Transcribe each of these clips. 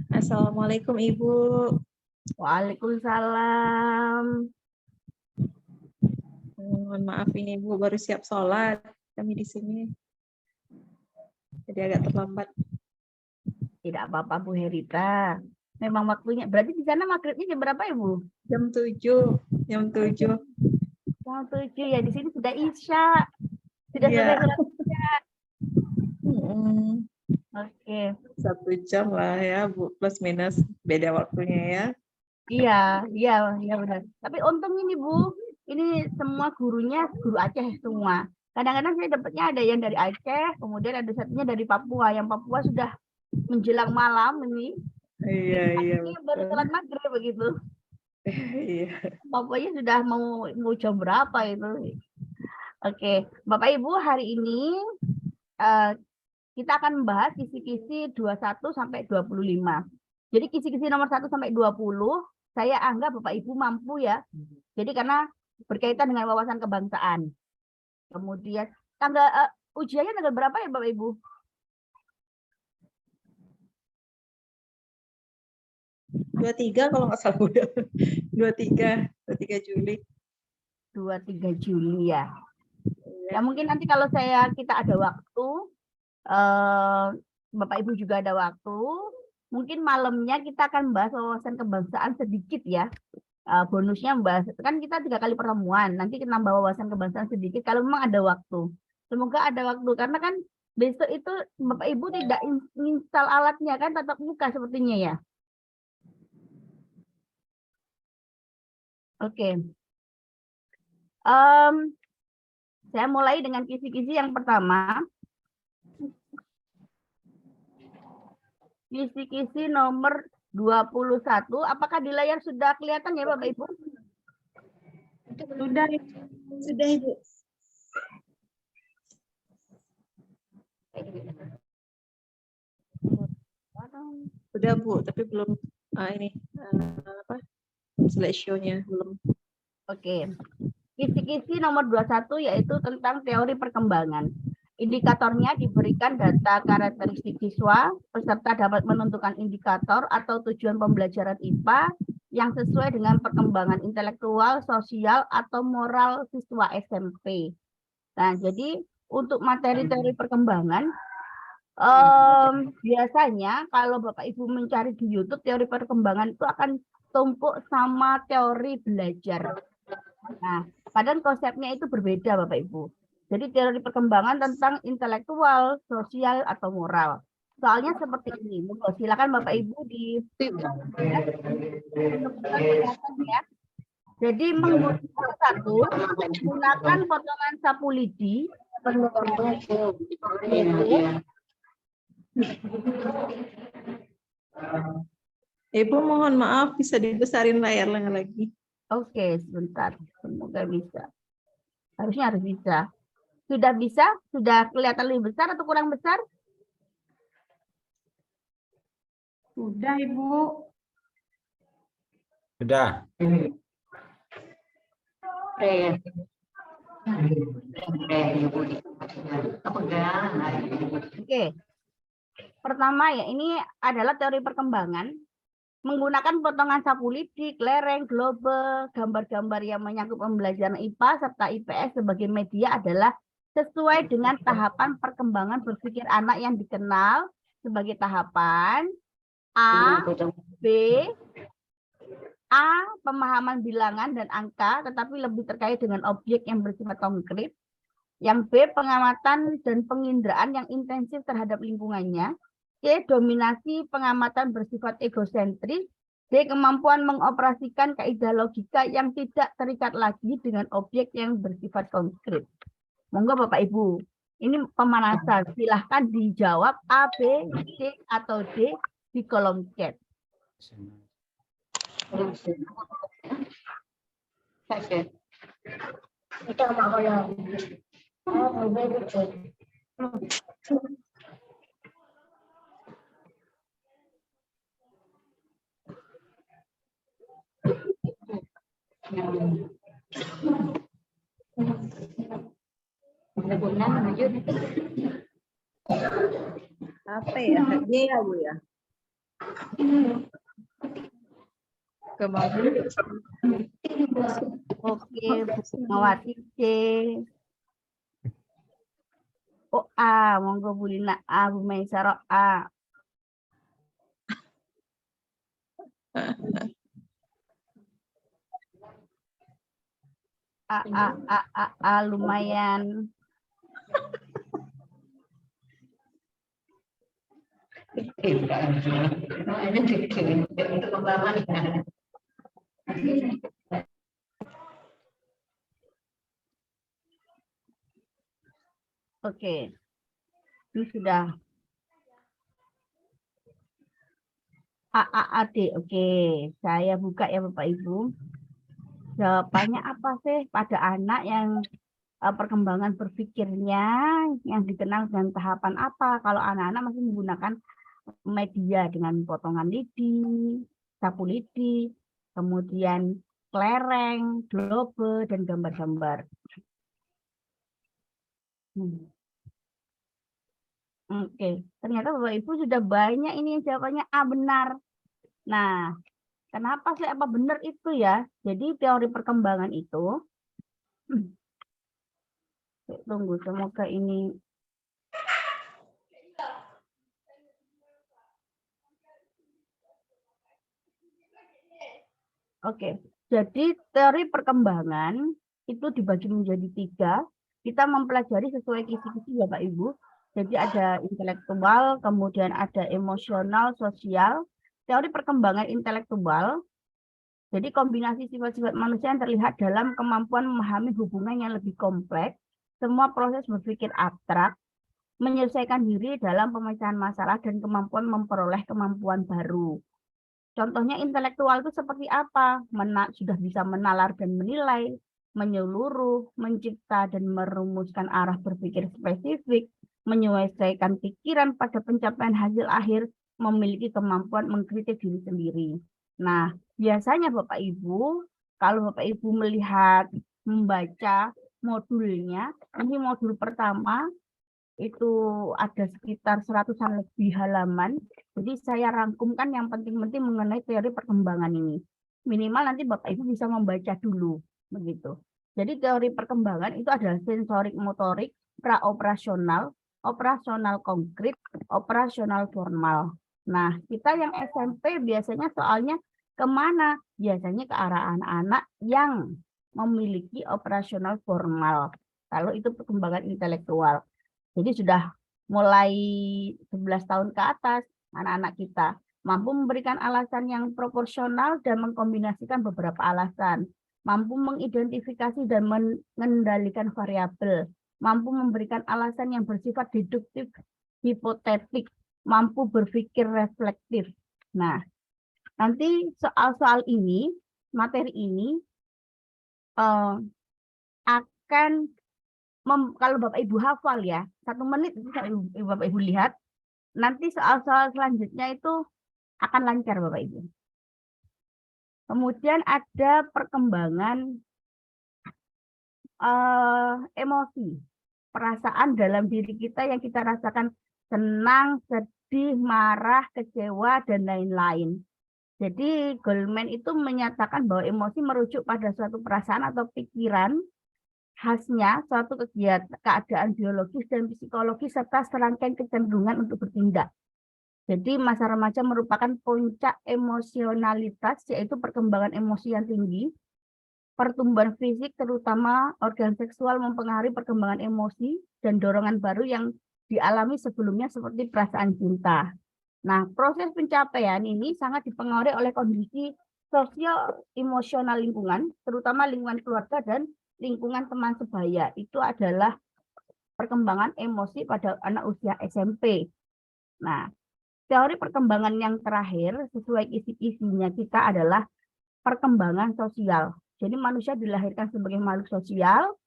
Assalamualaikum Ibu. Waalaikumsalam. Mohon maaf ini Ibu baru siap sholat kami di sini. Jadi agak terlambat. Tidak apa-apa Bu Herita. Memang waktunya. Berarti di sana maghribnya jam berapa Ibu? Jam 7. Jam 7. Jam 7 ya. Di sini sudah Isya. Sudah Iya. selesai sholat Isya. Oke. 1 jam lah ya Bu, plus minus beda waktunya ya. Iya benar. Tapi untung ini Bu, ini semua gurunya guru Aceh semua. Kadang-kadang saya dapatnya ada yang dari Aceh, kemudian ada satunya dari Papua. Yang Papua sudah menjelang malam ini. Iya. Ini baru sholat maghrib begitu. Iya. Papuanya sudah mau jam berapa itu. Oke, Bapak Ibu hari ini kita akan membahas kisi-kisi 21 sampai 25. Jadi kisi-kisi nomor 1 sampai 20 saya anggap Bapak Ibu mampu ya. Jadi karena berkaitan dengan wawasan kebangsaan. Kemudian ujiannya tanggal berapa ya Bapak Ibu? 23 kalau nggak salah udah. 23 Juli. 23 Juli ya. Ya mungkin nanti kalau kita ada waktu, Bapak Ibu juga ada waktu, mungkin malamnya kita akan bahas wawasan kebangsaan sedikit ya. Bonusnya membahas, kan kita 3 kali pertemuan, nanti kita nambah wawasan kebangsaan sedikit kalau memang ada waktu. Semoga ada waktu, karena kan besok itu Bapak Ibu tidak install alatnya kan, tatap muka sepertinya ya. Oke. Saya mulai dengan kisi-kisi yang pertama. Kisi-kisi nomor 21. Apakah di layar sudah kelihatan ya Bapak Ibu? Sudah Ibu. Sudah Bu, tapi belum slideshow-nya belum. Oke. Kisi-kisi nomor 21 yaitu tentang teori perkembangan. Indikatornya diberikan data karakteristik siswa, peserta dapat menentukan indikator atau tujuan pembelajaran IPA yang sesuai dengan perkembangan intelektual, sosial, atau moral siswa SMP. Nah, jadi untuk materi teori perkembangan, biasanya kalau Bapak Ibu mencari di YouTube, teori perkembangan itu akan tumpuk sama teori belajar. Nah, padahal konsepnya itu berbeda Bapak Ibu. Jadi teori perkembangan tentang intelektual, sosial, atau moral. Soalnya seperti ini. Silakan Bapak Ibu di ya. Jadi menggunakan potongan sapu lidi. Ibu mohon maaf bisa dibesarin layarnya lagi. Oke, sebentar. Semoga bisa. Harusnya harus bisa. Sudah bisa? Sudah kelihatan lebih besar atau kurang besar? Sudah, Ibu. Sudah. Oke. Pertama ya, ini adalah teori perkembangan. Menggunakan potongan sapu lidi, lereng, global, gambar-gambar yang menyangkut pembelajaran IPA serta IPS sebagai media adalah sesuai dengan tahapan perkembangan berpikir anak yang dikenal sebagai tahapan A, B, A, pemahaman bilangan dan angka, tetapi lebih terkait dengan objek yang bersifat konkret. Yang B, pengamatan dan penginderaan yang intensif terhadap lingkungannya. C, dominasi pengamatan bersifat egosentris. D, kemampuan mengoperasikan kaidah logika yang tidak terikat lagi dengan objek yang bersifat konkret. Monggo Bapak Ibu, ini pemanasan. Silahkan dijawab A, B, C, atau D di kolom chat. Kemudian lanjut. Apa ya? Dia ya Bu ya. Kemampuan. Oke, Bu Mawati C. Oh A, monggo Bu Lina A, Bu Maisaro A. A, lumayan. Oke, ini sudah AAAD. Oke, saya buka ya Bapak Ibu. Jawabannya apa sih pada anak yang perkembangan berpikirnya yang dikenal dengan tahapan apa? Kalau anak-anak masih menggunakan media dengan potongan lidi, sapu lidi, kemudian kelereng, globe, dan gambar-gambar. Oke, ternyata Bapak Ibu sudah banyak ini yang jawabannya A benar. Nah, kenapa sih apa benar itu ya? Jadi teori perkembangan itu, tunggu semoga ini. Oke, jadi teori perkembangan itu dibagi menjadi 3. Kita mempelajari sesuai kisi-kisi Bapak Ibu. Jadi ada intelektual, kemudian ada emosional, sosial. Teori perkembangan intelektual, jadi kombinasi sifat-sifat manusia yang terlihat dalam kemampuan memahami hubungan yang lebih kompleks, semua proses berpikir abstrak, menyelesaikan diri dalam pemecahan masalah, dan kemampuan memperoleh kemampuan baru. Contohnya intelektual itu seperti apa? Sudah bisa menalar dan menilai, menyeluruh, mencipta dan merumuskan arah berpikir spesifik, menyelesaikan pikiran pada pencapaian hasil akhir, memiliki kemampuan mengkritik diri sendiri. Nah, biasanya Bapak Ibu, kalau Bapak Ibu melihat, membaca modulnya, ini modul pertama, itu ada sekitar 100-an lebih halaman. Jadi saya rangkumkan yang penting-penting mengenai teori perkembangan ini. Minimal nanti Bapak Ibu bisa membaca dulu, begitu. Jadi teori perkembangan itu adalah sensorik motorik, praoperasional, operasional konkret, operasional formal. Nah, kita yang SMP biasanya soalnya kemana? Biasanya ke arah anak-anak yang memiliki operasional formal. Kalau itu perkembangan intelektual. Jadi sudah mulai 11 tahun ke atas, anak-anak kita mampu memberikan alasan yang proporsional dan mengkombinasikan beberapa alasan, mampu mengidentifikasi dan mengendalikan variabel, mampu memberikan alasan yang bersifat deduktif, hipotetik, mampu berpikir reflektif. Nah, nanti soal-soal ini, materi ini akan kalau Bapak Ibu hafal ya, 1 menit itu Bapak Ibu lihat, nanti soal-soal selanjutnya itu akan lancar Bapak Ibu. Kemudian ada perkembangan emosi, perasaan dalam diri kita yang kita rasakan senang, sedih, marah, kecewa, dan lain-lain. Jadi Goleman itu menyatakan bahwa emosi merujuk pada suatu perasaan atau pikiran, khasnya suatu keadaan biologis dan psikologis serta serangkaian kecenderungan untuk bertindak. Jadi masa remaja merupakan puncak emosionalitas, yaitu perkembangan emosi yang tinggi. Pertumbuhan fisik terutama organ seksual mempengaruhi perkembangan emosi dan dorongan baru yang dialami sebelumnya seperti perasaan cinta. Nah, proses pencapaian ini sangat dipengaruhi oleh kondisi sosial emosional lingkungan, terutama lingkungan keluarga dan lingkungan teman sebaya. Itu adalah perkembangan emosi pada anak usia SMP. Nah, teori perkembangan yang terakhir sesuai isi-isinya kita adalah perkembangan sosial. Jadi manusia dilahirkan sebagai makhluk sosial,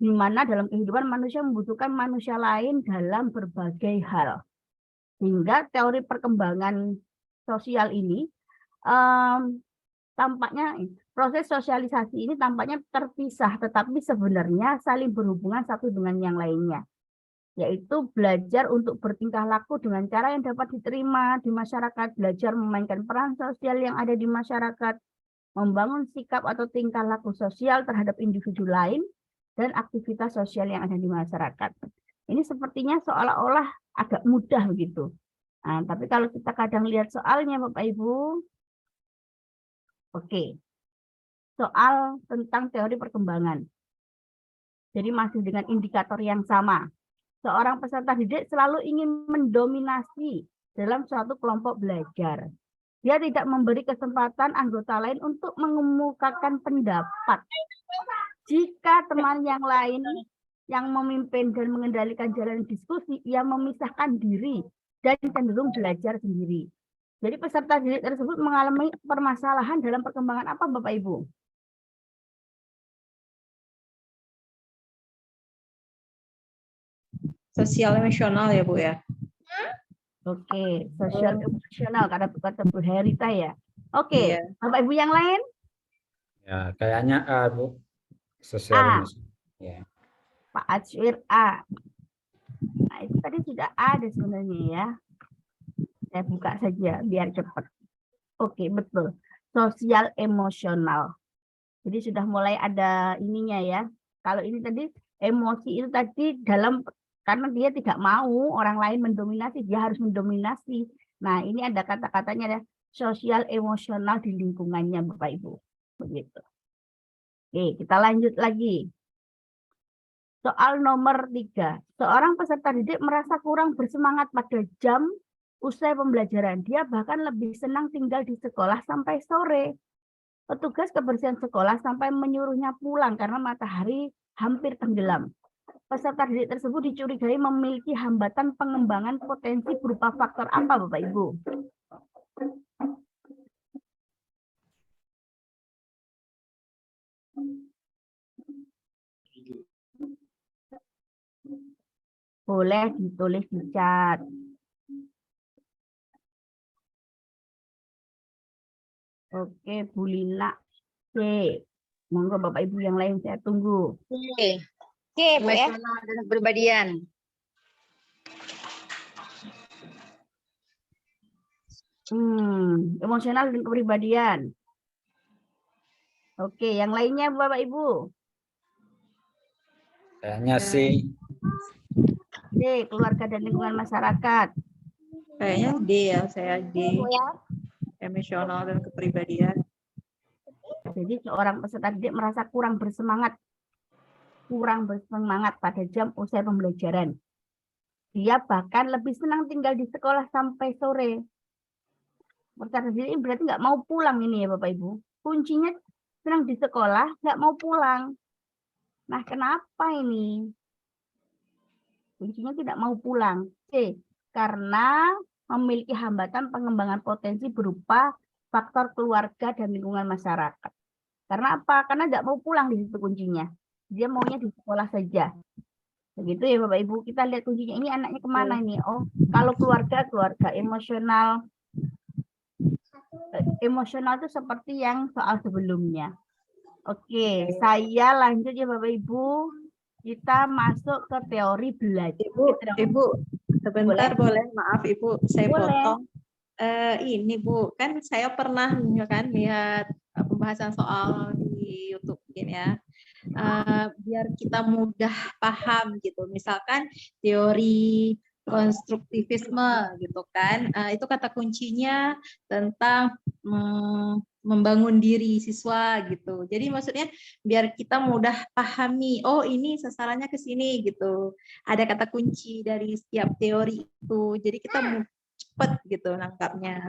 di mana dalam kehidupan manusia membutuhkan manusia lain dalam berbagai hal. Sehingga teori perkembangan sosial ini tampaknya Proses sosialisasi ini tampaknya terpisah, tetapi sebenarnya saling berhubungan satu dengan yang lainnya, yaitu belajar untuk bertingkah laku dengan cara yang dapat diterima di masyarakat, belajar memainkan peran sosial yang ada di masyarakat, membangun sikap atau tingkah laku sosial terhadap individu lain, dan aktivitas sosial yang ada di masyarakat. Ini sepertinya seolah-olah agak mudah begitu. Nah, tapi kalau kita kadang lihat soalnya Bapak Ibu, oke. Soal tentang teori perkembangan. Jadi masih dengan indikator yang sama. Seorang peserta didik selalu ingin mendominasi dalam suatu kelompok belajar. Dia tidak memberi kesempatan anggota lain untuk mengemukakan pendapat. Jika teman yang lain yang memimpin dan mengendalikan jalan diskusi, ia memisahkan diri dan cenderung belajar sendiri. Jadi peserta didik tersebut mengalami permasalahan dalam perkembangan apa Bapak Ibu? Sosial emosional ya Bu ya. Oke, sosial emosional karena kata Bu Herita ya. Oke, Iya. Bapak Ibu yang lain? Ya, kayaknya A, Bu. Sosial A. emosional. Ya. Pak Acwir A. Nah, itu tadi sudah ada sebenarnya ya. Saya buka saja biar cepat. Oke, betul. Sosial emosional. Jadi sudah mulai ada ininya ya. Kalau ini tadi emosi itu tadi dalam karena dia tidak mau orang lain mendominasi, dia harus mendominasi. Nah, ini ada kata-katanya ya, sosial emosional di lingkungannya Bapak Ibu. Begitu. Oke, kita lanjut lagi. Soal nomor 3. Seorang peserta didik merasa kurang bersemangat pada jam usai pembelajaran. Dia bahkan lebih senang tinggal di sekolah sampai sore. Petugas kebersihan sekolah sampai menyuruhnya pulang karena matahari hampir tenggelam. Peserta didik tersebut dicurigai memiliki hambatan pengembangan potensi berupa faktor apa, Bapak Ibu? Boleh ditulis di chat. Oke, Bu Lina. Oke. Monggo Bapak Ibu yang lain saya tunggu. Oke, Bu ya. Emosional dan kepribadian. Emosional dan kepribadian. Oke, yang lainnya Bapak Ibu. Kayaknya C. D, keluarga dan lingkungan masyarakat. Kayaknya D ya, saya D. Bu ya. Emosional dan kepribadian. Jadi seorang peserta didik merasa kurang bersemangat pada jam usai pembelajaran. Dia bahkan lebih senang tinggal di sekolah sampai sore. Peserta didik ini berarti nggak mau pulang ini ya Bapak Ibu. Kuncinya senang di sekolah, nggak mau pulang. Nah, kenapa ini? Kuncinya tidak mau pulang. C, karena memiliki hambatan pengembangan potensi berupa faktor keluarga dan lingkungan masyarakat. Karena apa? Karena tidak mau pulang di situ kuncinya. Dia maunya di sekolah saja. Begitu ya Bapak Ibu. Kita lihat kuncinya ini anaknya kemana ini? Oh, kalau keluarga emosional. Emosional itu seperti yang soal sebelumnya. Oke, saya lanjut ya Bapak Ibu. Kita masuk ke teori belajar. Ibu, sebentar boleh? Maaf Ibu, saya Boleh. potong. Ini Bu, kan saya pernah kan lihat pembahasan soal di YouTube mungkin ya. Biar kita mudah paham gitu. Misalkan teori konstruktivisme gitu kan. Itu kata kuncinya tentang membangun diri siswa gitu. Jadi maksudnya biar kita mudah pahami, oh ini sasarannya ke sini gitu. Ada kata kunci dari setiap teori itu. Jadi kita cepat gitu nangkapnya.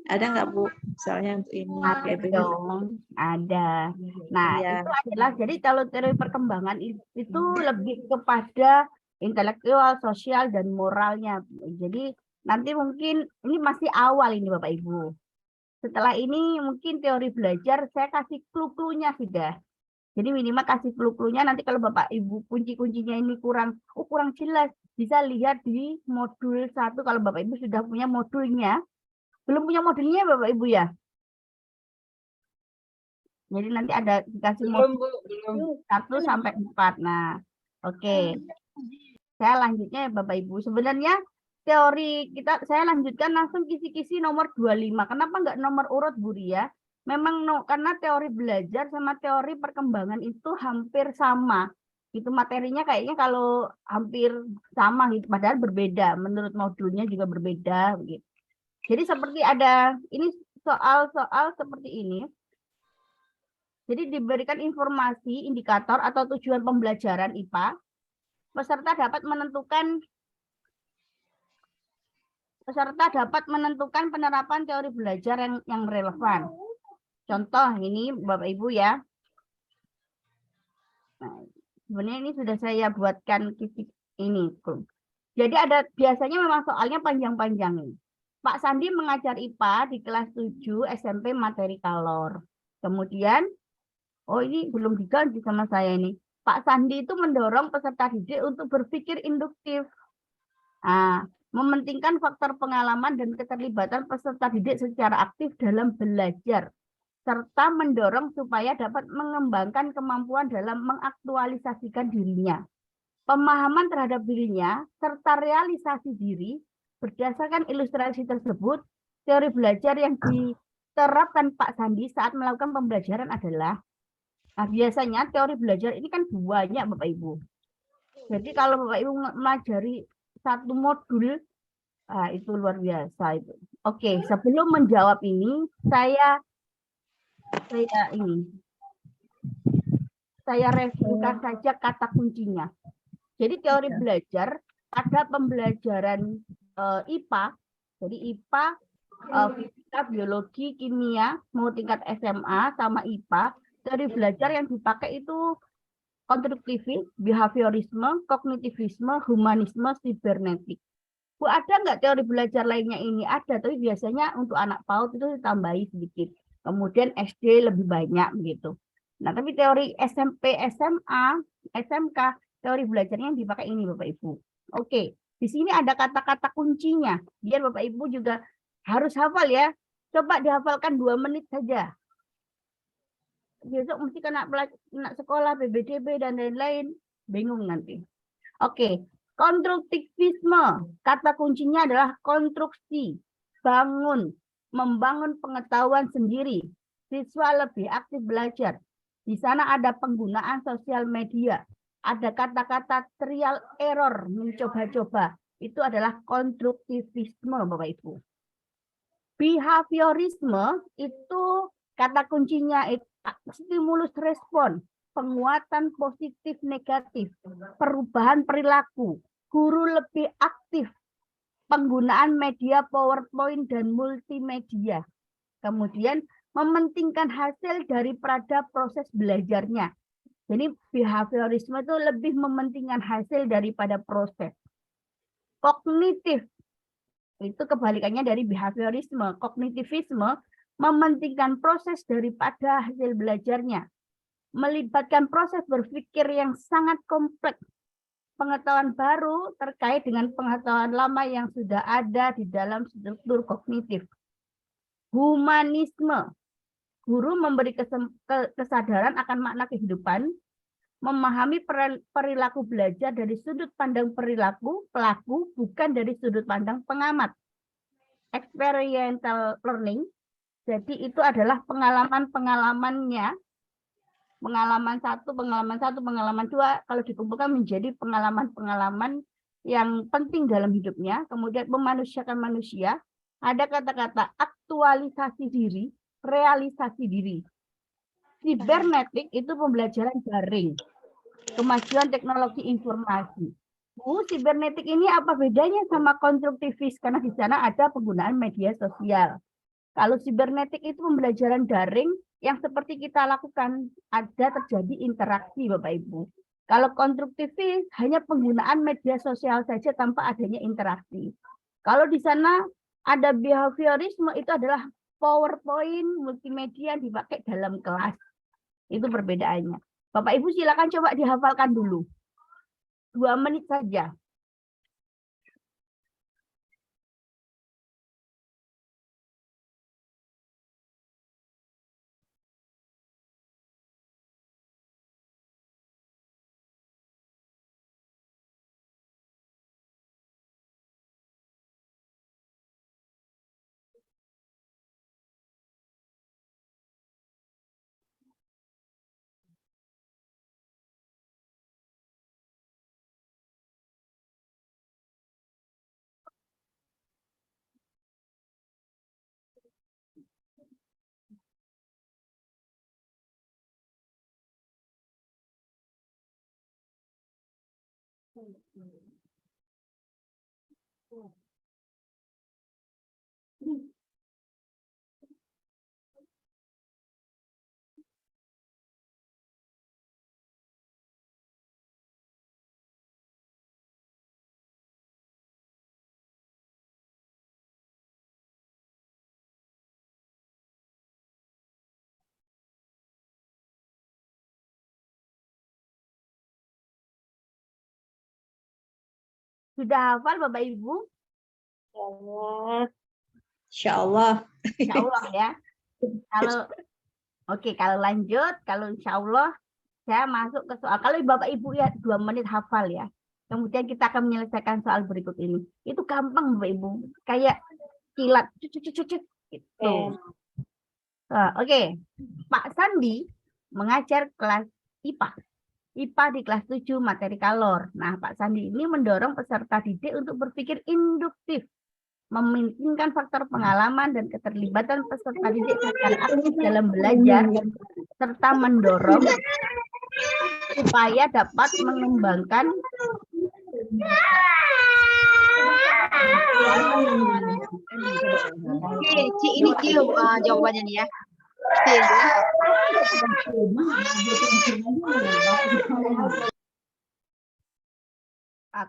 Ada nggak Bu? Misalnya untuk ini. Ada dong, ada. Nah, Iya. itu adalah, jadi kalau teori perkembangan itu lebih kepada intelektual, sosial, dan moralnya. Jadi nanti mungkin, ini masih awal ini Bapak Ibu. Setelah ini mungkin teori belajar, saya kasih clue-cluenya sudah. Jadi minimal kasih clue-cluenya, nanti kalau Bapak Ibu kunci-kuncinya ini kurang jelas, bisa lihat di modul 1 kalau Bapak Ibu sudah punya modulnya. Belum punya modulnya Bapak Ibu ya? Jadi nanti ada dikasih Belum, modul Bu, belum. 1 sampai 4. Nah, oke. Saya lanjutnya ya Bapak Ibu. Sebenarnya teori saya lanjutkan langsung kisi-kisi nomor 25. Kenapa nggak nomor urut Bu Ria? Memang karena teori belajar sama teori perkembangan itu hampir sama. Itu materinya kayaknya kalau hampir sama gitu, padahal berbeda. Menurut modulnya juga berbeda begitu. Jadi seperti ada ini soal-soal seperti ini. Jadi diberikan informasi, indikator atau tujuan pembelajaran IPA. Peserta dapat menentukan penerapan teori belajar yang relevan. Contoh ini Bapak Ibu ya. Nah, sebenarnya ini sudah saya buatkan titik ini. Jadi biasanya memang soalnya panjang-panjang nih. Pak Sandi mengajar IPA di kelas 7 SMP materi kalor. Kemudian, oh ini belum diganti sama saya ini. Pak Sandi itu mendorong peserta didik untuk berpikir induktif. Nah, mementingkan faktor pengalaman dan keterlibatan peserta didik secara aktif dalam belajar, serta mendorong supaya dapat mengembangkan kemampuan dalam mengaktualisasikan dirinya. Pemahaman terhadap dirinya, serta realisasi diri, berdasarkan ilustrasi tersebut, teori belajar yang diterapkan Pak Sandi saat melakukan pembelajaran adalah, nah biasanya teori belajar ini kan banyak Bapak Ibu. Jadi kalau Bapak Ibu melajari satu modul, itu luar biasa itu. Oke, sebelum menjawab ini, saya reviewkan saja kata kuncinya. Jadi teori belajar ada pembelajaran IPA, jadi IPA, fisika, biologi, kimia, mau tingkat SMA sama IPA. Teori belajar yang dipakai itu konstruktivisme, behaviorisme, kognitivisme, humanisme, sibernetik. Bu, ada nggak teori belajar lainnya ini? Ada, tapi biasanya untuk anak PAUD itu ditambahi sedikit. Kemudian SD lebih banyak begitu. Nah, tapi teori SMP, SMA, SMK, teori belajarnya yang dipakai ini Bapak Ibu. Oke, di sini ada kata-kata kuncinya. Biar Bapak Ibu juga harus hafal ya. Coba dihafalkan 2 menit saja. Besok mesti kena sekolah, PBDB, dan lain-lain. Bingung nanti. Oke, konstruktivisme. Kata kuncinya adalah konstruksi. Bangun. Membangun pengetahuan sendiri. Siswa lebih aktif belajar. Di sana ada penggunaan sosial media. Ada kata-kata trial error, mencoba-coba. Itu adalah konstruktivisme, Bapak Ibu. Behaviorisme itu kata kuncinya stimulus respon, penguatan positif negatif, perubahan perilaku, guru lebih aktif, penggunaan media PowerPoint dan multimedia. Kemudian mementingkan hasil daripada proses belajarnya. Jadi behaviorisme itu lebih mementingkan hasil daripada proses. Kognitif itu kebalikannya dari behaviorisme. Kognitivisme mementingkan proses daripada hasil belajarnya. Melibatkan proses berpikir yang sangat kompleks. Pengetahuan baru terkait dengan pengetahuan lama yang sudah ada di dalam struktur kognitif. Humanisme. Guru memberi kesadaran akan makna kehidupan, memahami perilaku belajar dari sudut pandang perilaku pelaku, bukan dari sudut pandang pengamat. Experiential learning, jadi itu adalah pengalaman-pengalamannya, pengalaman 1, pengalaman 2, kalau dikumpulkan menjadi pengalaman-pengalaman yang penting dalam hidupnya. Kemudian memanusiakan manusia, ada kata-kata aktualisasi diri, realisasi diri. Sibernetik itu pembelajaran daring, kemajuan teknologi informasi. Sibernetik ini apa bedanya sama konstruktivis? Karena di sana ada penggunaan media sosial. Kalau sibernetik itu pembelajaran daring yang seperti kita lakukan, ada terjadi interaksi Bapak Ibu. Kalau konstruktivis hanya penggunaan media sosial saja tanpa adanya interaksi. Kalau di sana ada behaviorisme, itu adalah PowerPoint, multimedia yang dipakai dalam kelas. Itu perbedaannya. Bapak Ibu silakan coba dihafalkan dulu. 2 menit saja. Sudah hafal Bapak Ibu? Insya Allah. Insya Allah ya. Kalau lanjut, kalau insya Allah saya masuk ke soal. Kalau Bapak Ibu ya 2 menit hafal ya. Kemudian kita akan menyelesaikan soal berikut ini. Itu gampang Bapak Ibu. Kayak kilat. Gitu. Oke. Pak Sandi mengajar kelas IPA. IPA di kelas 7 materi kalor. Nah, Pak Sandi ini mendorong peserta didik untuk berpikir induktif, mementingkan faktor pengalaman dan keterlibatan peserta didik secara aktif dalam belajar, serta mendorong supaya dapat mengembangkan Oke, Ci, ini Ci jawabannya nih ya.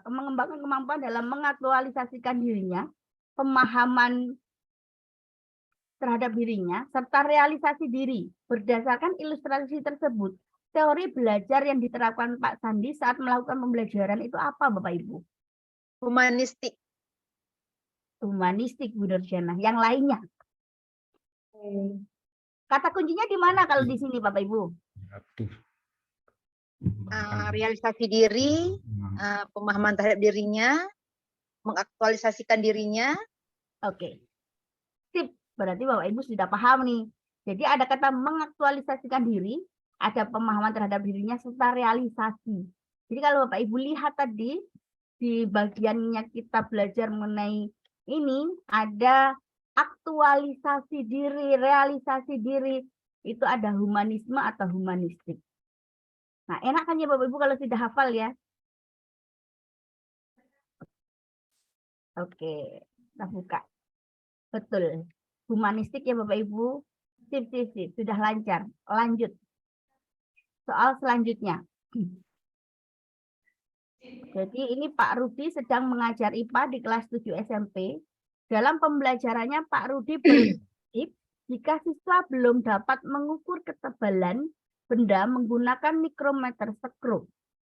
Mengembangkan kemampuan dalam mengaktualisasikan dirinya, pemahaman terhadap dirinya, serta realisasi diri. Berdasarkan ilustrasi tersebut, teori belajar yang diterapkan Pak Sandi saat melakukan pembelajaran itu apa, Bapak Ibu? Humanistik. Humanistik, Bu Nurjana. Yang lainnya? Kata kuncinya di mana kalau di sini, Bapak Ibu? Realisasi diri, pemahaman terhadap dirinya, mengaktualisasikan dirinya. Oke. Sip. Berarti Bapak Ibu sudah paham nih. Jadi ada kata mengaktualisasikan diri, ada pemahaman terhadap dirinya, serta realisasi. Jadi kalau Bapak Ibu lihat tadi, di bagiannya kita belajar mengenai ini, ada aktualisasi diri, realisasi diri, itu ada humanisme atau humanistik. Nah, enak kan ya Bapak Ibu kalau sudah hafal ya? Oke, kita buka. Betul. Humanistik ya Bapak Ibu. Sip. Sudah lancar. Lanjut. Soal selanjutnya. Jadi ini Pak Rudi sedang mengajar IPA di kelas 7 SMP. Dalam pembelajarannya Pak Rudi berprinsip jika siswa belum dapat mengukur ketebalan benda menggunakan mikrometer skrup.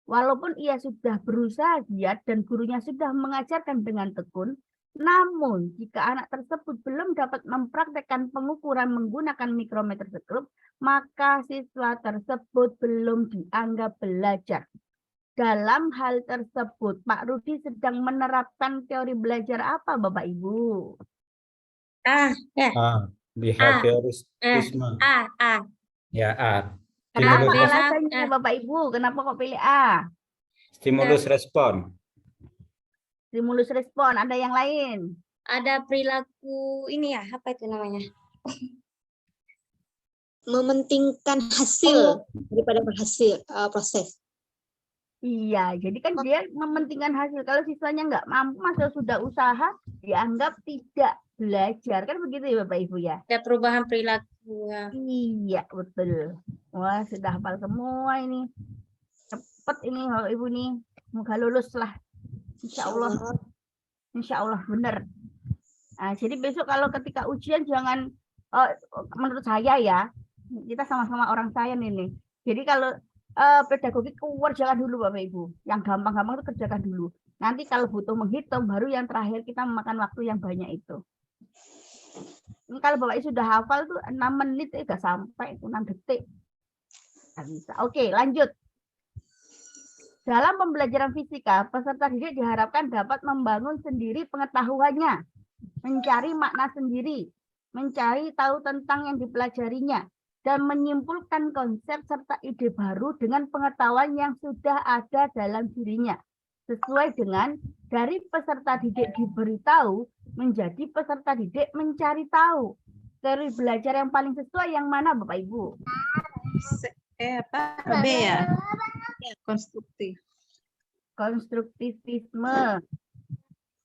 Walaupun ia sudah berusaha giat dan gurunya sudah mengajarkan dengan tekun, namun jika anak tersebut belum dapat mempraktekkan pengukuran menggunakan mikrometer skrup, maka siswa tersebut belum dianggap belajar. Dalam hal tersebut, Pak Rudi sedang menerapkan teori belajar apa, Bapak Ibu? Behaviorisme. Ya, A. Kenapa Stimulus, alasannya, Bapak Ibu? Kenapa kok pilih A? stimulus respon. Stimulus respon, ada yang lain? Ada perilaku ini ya, apa itu namanya? Mementingkan hasil daripada berhasil proses. Iya, jadi kan dia mementingkan hasil. Kalau siswanya nggak mampu, masa sudah usaha, dianggap tidak belajar. Kan begitu ya Bapak Ibu ya? Ada perubahan perilaku. Ya. Iya, betul. Wah, sudah hafal semua ini. Cepet ini Bapak Ibu nih. Semoga lulus lah. Insya Allah. Insya Allah, benar. Nah, jadi besok kalau ketika ujian jangan, menurut saya ya, kita sama-sama orang sains ini. Jadi kalau pedagogi keluar jangan dulu Bapak Ibu. Yang gampang-gampang itu kerjakan dulu. Nanti kalau butuh menghitung, baru yang terakhir kita memakan waktu yang banyak itu. Ini kalau Bapak Ibu sudah hafal tuh 6 menit nggak sampai, 6 detik. Nggak bisa. Oke, lanjut. Dalam pembelajaran fisika, peserta didik diharapkan dapat membangun sendiri pengetahuannya, mencari makna sendiri, mencari tahu tentang yang dipelajarinya, dan menyimpulkan konsep serta ide baru dengan pengetahuan yang sudah ada dalam dirinya. Sesuai dengan dari peserta didik diberitahu menjadi peserta didik mencari tahu. Teori belajar yang paling sesuai yang mana Bapak Ibu? B ya? Konstruktif. konstruktivisme.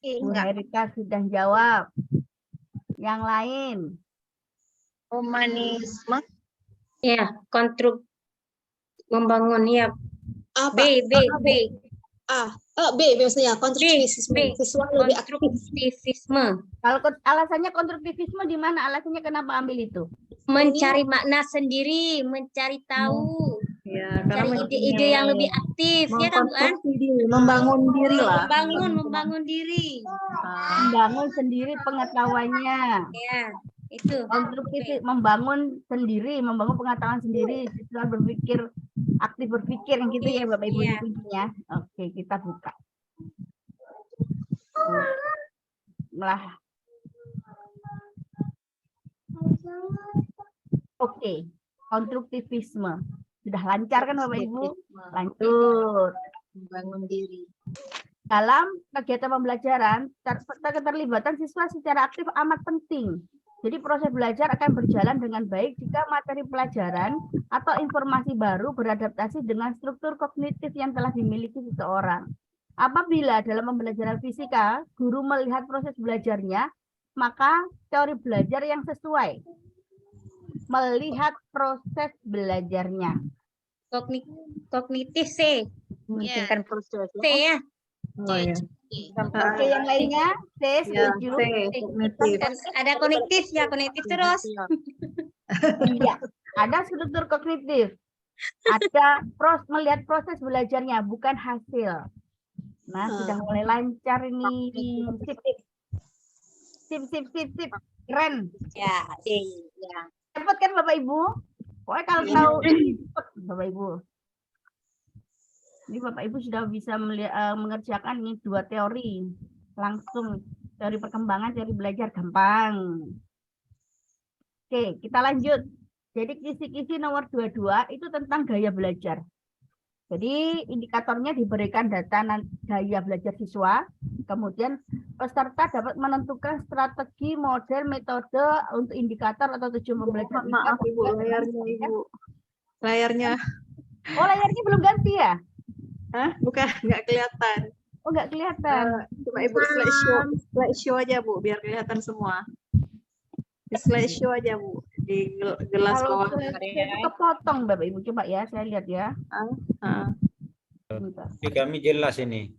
Bu Enggak. Herita sudah jawab. Yang lain? Humanisme. Ya, membangun ya. Apa? B. B maksudnya konstruktivisme. Siswa lebih aktif. Konstruktivisme. Kalau alasannya konstruktivisme di mana? Alasannya kenapa ambil itu? Mencari makna sendiri, mencari tahu, Ya, mencari karena ide-ide yang lebih aktif, ya kan Bu An? mengkonstruksi diri, membangun diri lah. Membangun diri. Membangun sendiri pengetahuannya. Ya, itu. Konstruktif membangun sendiri, membangun pengetahuan sendiri, siswa berpikir, aktif berpikir yang gitu ya Bapak Ibu Iya. intinya. Oke, kita buka. Lah. Oke, konstruktivisme. Sudah lancar kan Bapak Ibu? Lanjut. Membangun diri. Dalam kegiatan pembelajaran, keterlibatan siswa secara aktif amat penting. Jadi proses belajar akan berjalan dengan baik jika materi pelajaran atau informasi baru beradaptasi dengan struktur kognitif yang telah dimiliki seseorang. Apabila dalam pembelajaran fisika, guru melihat proses belajarnya, maka teori belajar yang sesuai. Melihat proses belajarnya. Kognitif C. Memungkinkan proses. C ya. Oh, ya. Oke, yang lainnya, C, Ya, setuju. C, kognitif. Ada konektif ya, konektif terus. Iya, ada struktur kognitif. Ada melihat proses belajarnya, bukan hasil. Nah, sudah mulai lancar ini. Sip. Keren. Ya, C. Ya. Cepat kan Bapak Ibu? Pokoknya kalau tahu cepat Bapak Ibu. Jadi Bapak Ibu sudah bisa mengerjakan ini 2 teori. Langsung teori perkembangan, teori belajar gampang. Oke, kita lanjut. Jadi kisi-kisi nomor 22 itu tentang gaya belajar. Jadi indikatornya diberikan data gaya belajar siswa, kemudian peserta dapat menentukan strategi, model, metode untuk indikator atau tujuan pembelajaran. Maaf Ibu, layarnya Ibu. Layarnya. Oh, layarnya belum ganti ya? Hah? Bukan, nggak kelihatan. Oh, nggak kelihatan. Coba Ibu slideshow aja Bu, biar kelihatan semua. Di slideshow aja Bu, di gelas Kalau bawah. itu kepotong Bapak Ibu, coba ya, saya lihat ya. Bentar. Tapi kami jelas ini.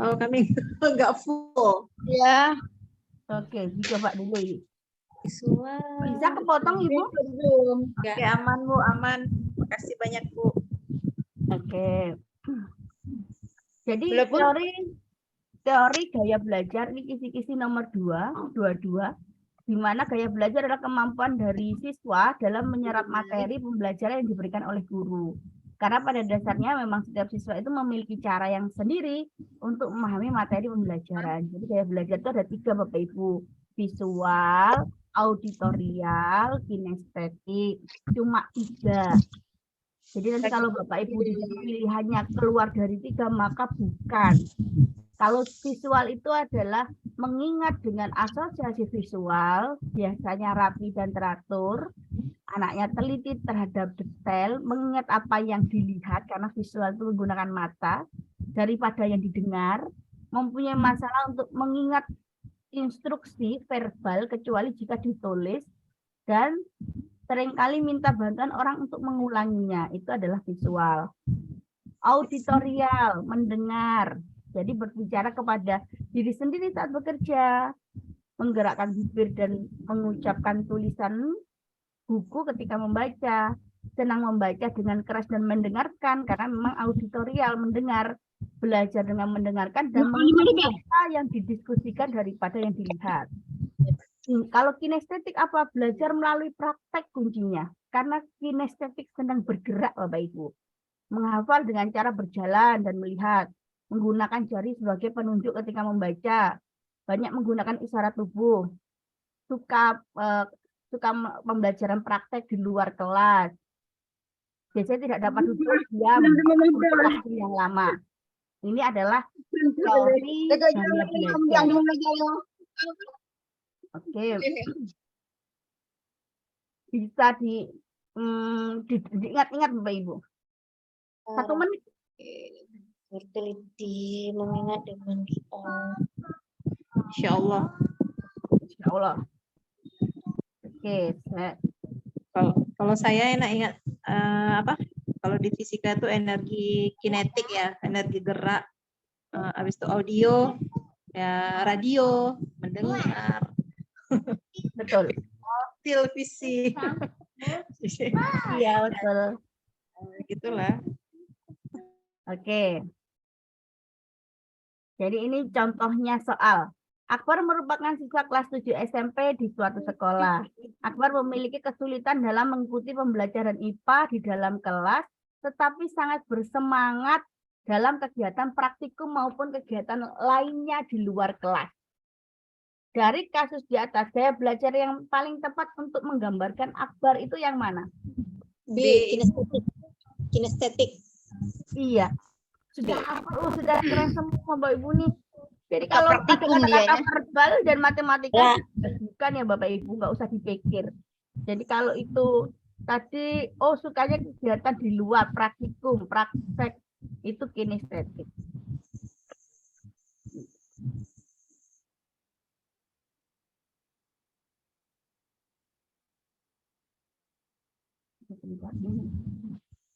Oh, kami nggak full. Ya. Oke, dicoba dulu. Visual. Bisa kepotong Ibu? Oke, aman Bu, aman. Makasih banyak Bu. Oke. Jadi Belum, Bu? teori gaya belajar ini kisi-kisi nomor 22, di mana gaya belajar adalah kemampuan dari siswa dalam menyerap materi pembelajaran yang diberikan oleh guru. Karena pada dasarnya memang setiap siswa itu memiliki cara yang sendiri untuk memahami materi pembelajaran. Jadi gaya belajar itu ada 3 Bapak Ibu. Visual, auditorial, kinestetik. Cuma 3. Jadi nanti kalau Bapak Ibu pilihannya keluar dari 3 maka bukan. Kalau visual itu adalah mengingat dengan asosiasi visual, biasanya rapi dan teratur, anaknya teliti terhadap detail, mengingat apa yang dilihat karena visual itu menggunakan mata, daripada yang didengar, mempunyai masalah untuk mengingat instruksi verbal kecuali jika ditulis, dan seringkali minta bantuan orang untuk mengulanginya, itu adalah visual. Auditorial, mendengar. Jadi berbicara kepada diri sendiri saat bekerja, menggerakkan bibir dan mengucapkan tulisan buku ketika membaca, senang membaca dengan keras dan mendengarkan, karena memang auditorial, mendengar, belajar dengan mendengarkan dan mengingat apa yang didiskusikan daripada yang dilihat. Kalau kinestetik apa? Belajar melalui praktek kuncinya, karena kinestetik sedang bergerak Bapak Ibu. Menghafal dengan cara berjalan dan melihat, menggunakan jari sebagai penunjuk ketika membaca, banyak menggunakan isyarat tubuh, suka pembelajaran praktek di luar kelas, biasanya tidak dapat duduk diam waktu yang lama. Ini adalah teori gaya belajar. Oke, bisa diingat-ingat Bapak Ibu. 1 menit. Berteliti, mengingat dan mendoa. Insya Allah. Insya Allah. Oke, Kalau saya enak ingat apa? Kalau di fisika itu energi kinetik ya, energi gerak. Habis itu audio, ya radio, mendengar. betul. Televisi. Iya, betul. Gitulah. Oke. Jadi ini contohnya soal. Akbar merupakan siswa kelas 7 SMP di suatu sekolah. Akbar memiliki kesulitan dalam mengikuti pembelajaran IPA di dalam kelas, tetapi sangat bersemangat dalam kegiatan praktikum maupun kegiatan lainnya di luar kelas. Dari kasus di atas, gaya belajar yang paling tepat untuk menggambarkan Akbar itu yang mana? B. Kinestetik. Kinestetik. Iya. Sudah keren semua Bapak Ibu nih. Jadi Suka kalau ada praktikum dia, kata-kata ya. verbal dan matematika Ya. bukan ya Bapak Ibu, nggak usah dipikir. Jadi kalau itu tadi sukanya kegiatan di luar, praktikum, praktek, itu kinestetik.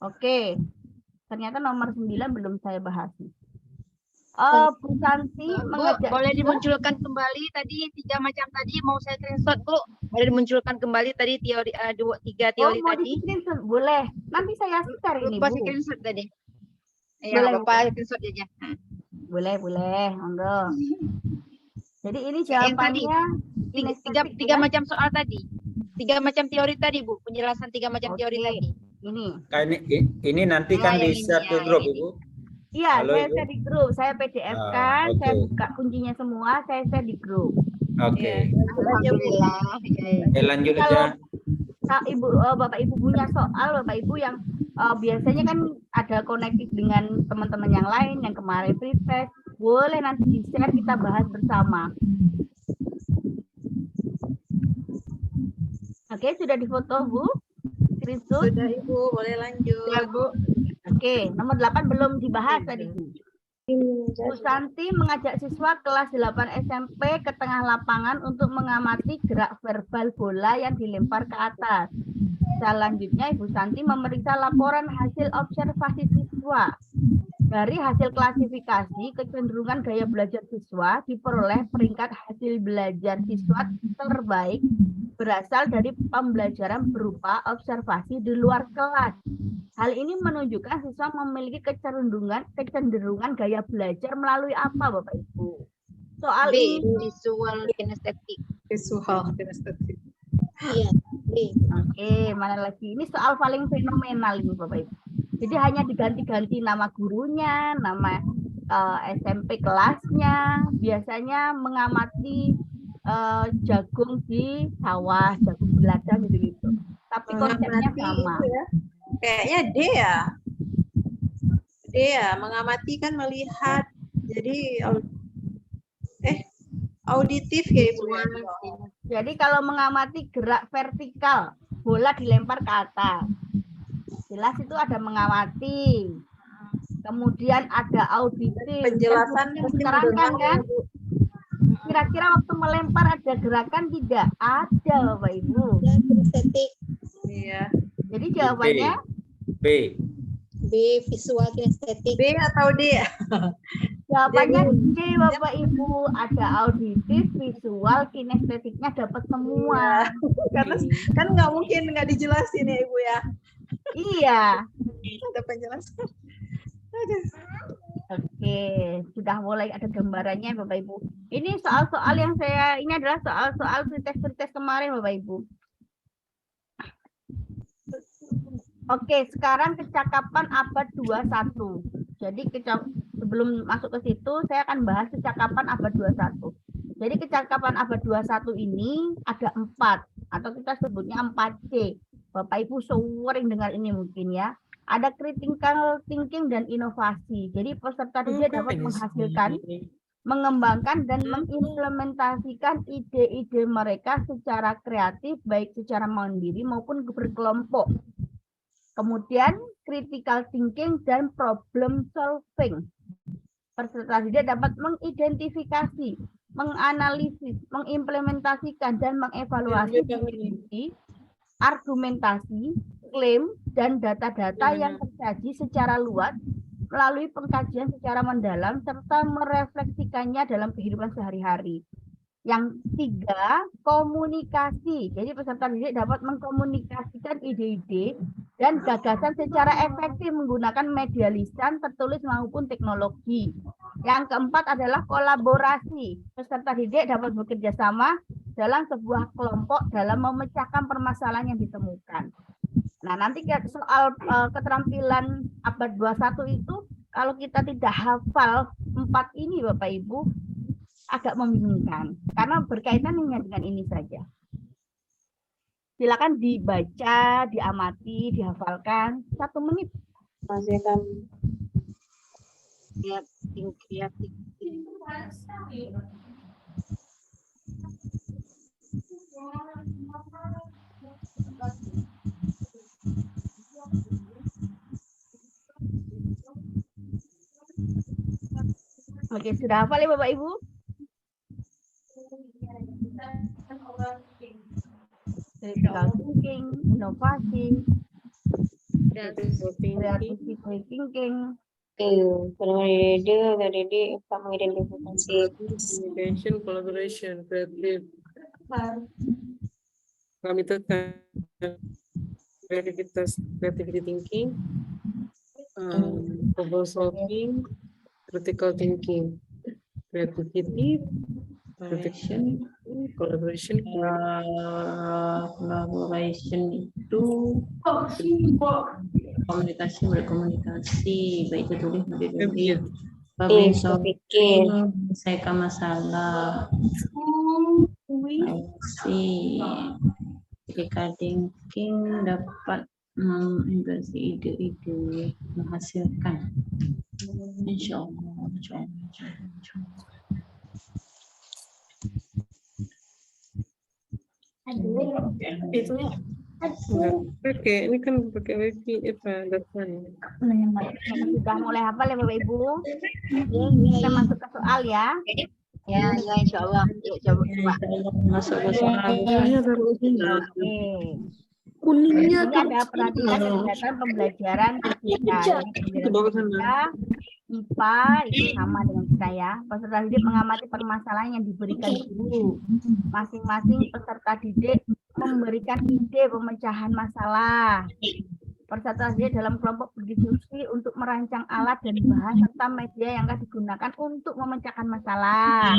Oke. Ternyata nomor 9 belum saya bahas. Bu Santi mengajak Boleh dimunculkan kembali tadi 3 macam tadi, mau saya screenshot Bu. Boleh dimunculkan kembali tadi teori 3 teori mau tadi. di-screenshot? Boleh. Nanti saya share ini, Lupa Bu. screenshot tadi. Boleh, Ya, Bapak screenshot aja. Boleh, monggo. Jadi ini Yang tadi, jawabannya kinestetik, tiga bukan? macam soal tadi. 3 macam teori tadi, Bu. Penjelasan 3 macam teori Oke. tadi. Ini. Ini nanti kan yang di share ini, ke ya, grup, yang ini. Ibu. Iya, Halo, saya Ibu. share di grup. Saya PDF kan, Oke. saya buka kuncinya semua, saya share di grup. Oke. Alhamdulillah. Lanjut Kalau aja. Bapak Ibu punya soal, Bapak Ibu yang biasanya kan ada konektif dengan teman-teman yang lain yang kemarin free test, boleh nanti di-share kita bahas bersama. Oke, sudah difoto Bu? Screenshot? Sudah Ibu, boleh lanjut. Ya, Bu. Oke, nomor 8 belum dibahas tadi Bu. Bu Santi mengajak siswa kelas 8 SMP ke tengah lapangan untuk mengamati gerak verbal bola yang dilempar ke atas. Selanjutnya Ibu Santi memeriksa laporan hasil observasi siswa. Dari hasil klasifikasi, kecenderungan gaya belajar siswa diperoleh peringkat hasil belajar siswa terbaik berasal dari pembelajaran berupa observasi di luar kelas. Hal ini menunjukkan siswa memiliki kecenderungan gaya belajar melalui apa, Bapak Ibu? Soal B. ini. Visual kinestetik. Visual kinestetik. Iya. B. Oke, mana lagi? Ini soal paling fenomenal ini, Bapak Ibu. Jadi hanya diganti-ganti nama gurunya, nama SMP kelasnya. Biasanya mengamati jagung di sawah, jagung di ladang gitu-gitu. Tapi konsepnya sama. Ya. Kayaknya D ya. D ya, mengamati kan melihat. Jadi auditif ya Ibu. Jadi kalau mengamati gerak vertikal, bola dilempar ke atas. Jelas itu ada mengamati. Kemudian ada auditif. Penjelasan mesti diterangkan kan? Bu. Kira-kira waktu melempar ada gerakan tidak? Ada, Bapak Ibu. Dan kinestetik. Iya. Jadi jawabannya B. B. Visual kinestetik. B atau D? jawabannya D, Bapak Ibu. Ada auditif, visual, kinestetiknya dapat semua. Karena kan nggak mungkin nggak dijelasin ya Ibu ya. Iya. Ada penjelasan. Oke, sudah mulai ada gambarannya Bapak Ibu. Ini soal-soal yang ini adalah soal-soal pretest kemarin Bapak Ibu. Oke, sekarang kecakapan abad 21. Jadi sebelum masuk ke situ, saya akan bahas kecakapan abad 21. Jadi kecakapan abad 21 ini ada 4, atau kita sebutnya 4C. Bapak Ibu sering dengar ini mungkin ya. Ada critical thinking dan inovasi. Jadi peserta didik dapat menghasilkan, mengembangkan, dan mengimplementasikan ide-ide mereka secara kreatif, baik secara mandiri maupun berkelompok. Kemudian critical thinking dan problem solving. Peserta didik dapat mengidentifikasi, menganalisis, mengimplementasikan, dan mengevaluasi bukti, argumentasi, klaim, dan data-data yang tersaji secara luas melalui pengkajian secara mendalam serta merefleksikannya dalam kehidupan sehari-hari. Yang tiga, komunikasi. Jadi peserta didik dapat mengkomunikasikan ide-ide dan gagasan secara efektif menggunakan media lisan, tertulis maupun teknologi. Yang keempat adalah kolaborasi. Peserta didik dapat bekerja sama dalam sebuah kelompok dalam memecahkan permasalahan yang ditemukan. Nah, nanti soal keterampilan abad 21 itu, kalau kita tidak hafal 4 ini Bapak Ibu, agak membingungkan. Karena berkaitan hanya dengan ini saja. Silakan dibaca, diamati, dihafalkan. 1 menit. Masih kan Kreatif. Oke, sudah hafal ya Bapak Ibu? Critical thinking, inovasi, creativity thinking, Dari mengidentifikasi Communication, collaboration, creative. Kami tekan kreativitas, creativity thinking, problem solving, critical thinking, creativity, protection, collaboration. Collaboration itu komunikasi, berkomunikasi, baik itu tulis maupun Iya. public berpikir. solving, menyelesaikan masalah, critical thinking dapat mengintegrasi ide-ide, menghasilkan. Insya Allah. Itu pakai ini kan pakai wifi datanya. sudah mulai hafal ya Bapak Ibu? Kita masuk ke soal ya. Ya, insya Allah. Yuk, coba. Masuk ke soal. Oke. Ini ada perhatian kegiatan pembelajaran fisika. IPA itu sama dengan kita ya. Peserta didik mengamati permasalahan yang diberikan guru. Masing-masing peserta didik memberikan ide pemecahan masalah. Peserta didik dalam kelompok berdiskusi untuk merancang alat dan bahan serta media yang akan digunakan untuk memecahkan masalah.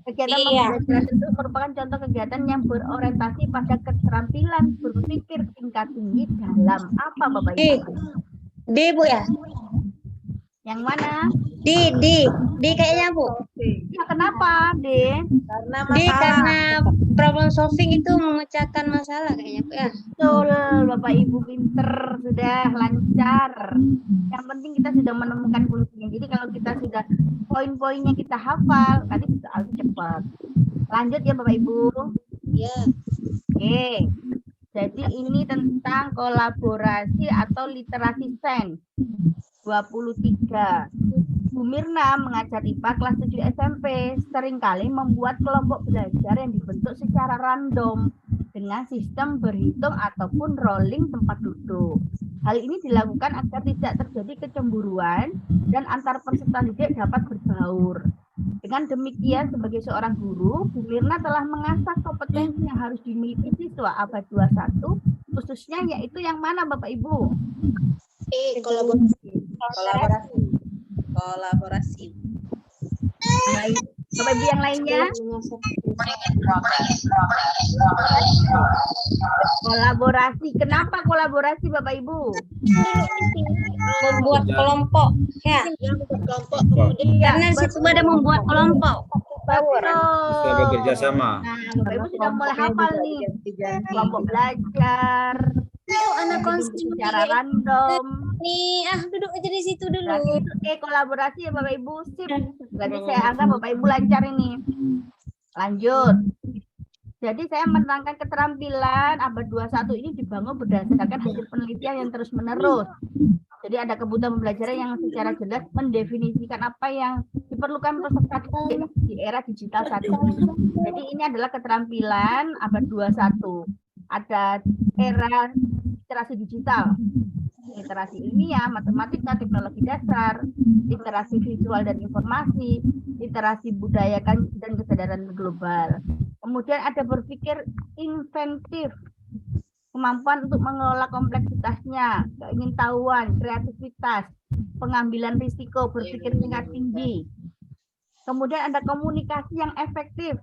Kegiatan pembelajaran itu merupakan contoh kegiatan yang berorientasi pada keterampilan berpikir tingkat tinggi dalam apa Bapak Ibu? D Bu ya? Yang mana? D kayaknya Bu. Ya, kenapa, D? Karena problem solving itu memecahkan masalah kayaknya Bu ya. Betul, Bapak Ibu pinter, sudah lancar. Yang penting kita sudah menemukan kuncinya. Jadi kalau kita sudah poin-poinnya kita hafal, nanti bisa cepat. Lanjut ya Bapak Ibu. Ya. Oke. Jadi ini tentang kolaborasi atau literasi sains. 23. Bu Mirna mengajar IPA kelas 7 SMP seringkali membuat kelompok belajar yang dibentuk secara random dengan sistem berhitung ataupun rolling tempat duduk. Hal ini dilakukan agar tidak terjadi kecemburuan dan antar peserta didik dapat berbaur. Dengan demikian, sebagai seorang guru, Bu Mirna telah mengasah kompetensi yang harus dimiliki siswa abad 21, khususnya yaitu yang mana Bapak Ibu? Kolaborasi. Baik. Bapak Ibu yang lainnya? Kolaborasi. Kenapa kolaborasi Bapak Ibu? Membuat kelompok ya. Kelompok kemudian Karena situ ada membuat kelompok. Bisa bekerja sama. Nah, Bapak Ibu sudah mulai hafal nih. Kelompok belajar. Anak Secara random. Nih, duduk aja di situ dulu. Berarti kolaborasi ya Bapak Ibu. Sip. Berarti saya anggap Bapak Ibu lancar ini. Lanjut. Jadi saya menerangkan keterampilan abad 21 ini dibangun berdasarkan hasil penelitian yang terus-menerus. Jadi ada kebutuhan pembelajaran yang secara jelas mendefinisikan apa yang diperlukan peserta didik di era digital saat ini. Jadi ini adalah keterampilan abad 21. Ada era literasi digital, literasi ilmiah, matematika, teknologi dasar, literasi visual dan informasi, literasi budaya dan kesadaran global. Kemudian ada berpikir inventif, kemampuan untuk mengelola kompleksitasnya, keingintahuan, kreativitas, pengambilan risiko, berpikir tingkat tinggi. Kemudian ada komunikasi yang efektif.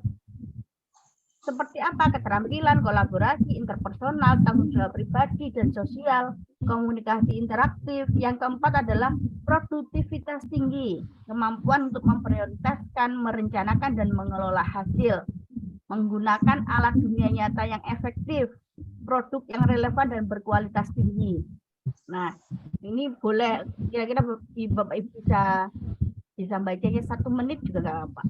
Seperti apa? Keterampilan, kolaborasi, interpersonal, tanggung jawab pribadi dan sosial, komunikasi interaktif. Yang keempat adalah produktivitas tinggi, kemampuan untuk memprioritaskan, merencanakan, dan mengelola hasil, menggunakan alat dunia nyata yang efektif, produk yang relevan dan berkualitas tinggi. Nah, ini boleh kira-kira Bapak Ibu bisa bacanya 1 menit juga nggak apa-apa.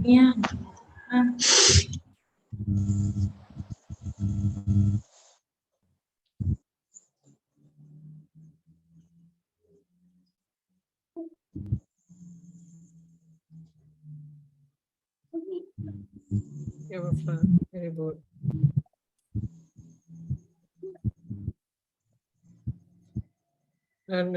Ya. Ya, Bapak. Very good. Dan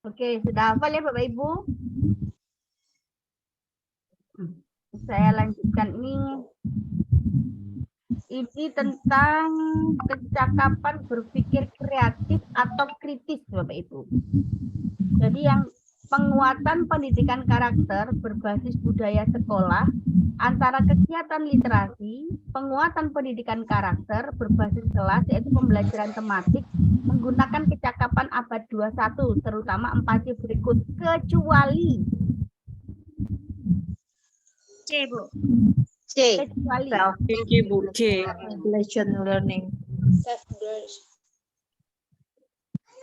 Oke, sudah hafal ya Bapak Ibu? Saya lanjutkan ini tentang kecakapan berpikir kreatif atau kritis Bapak Ibu. Jadi yang penguatan pendidikan karakter berbasis budaya sekolah antara kegiatan literasi, penguatan pendidikan karakter berbasis kelas yaitu pembelajaran tematik menggunakan kecakapan abad 21 terutama 4C berikut kecuali C, Bu. C. kecuali tinggi Bu C. Learning.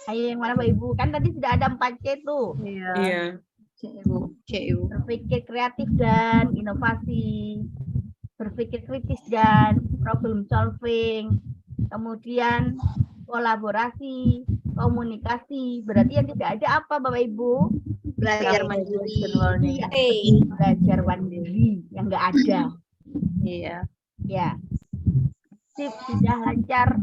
Ayo yang mana Bapak Ibu? Kan tadi sudah ada 4C tuh. Iya. Iya. CU. Berpikir kreatif dan inovasi, berpikir kritis dan problem solving, kemudian kolaborasi, komunikasi. Berarti yang tidak ada apa Bapak Ibu? Belajar mandiri. Iya, belajar mandiri yang enggak ada. Iya. Ya. Sip, sudah lancar.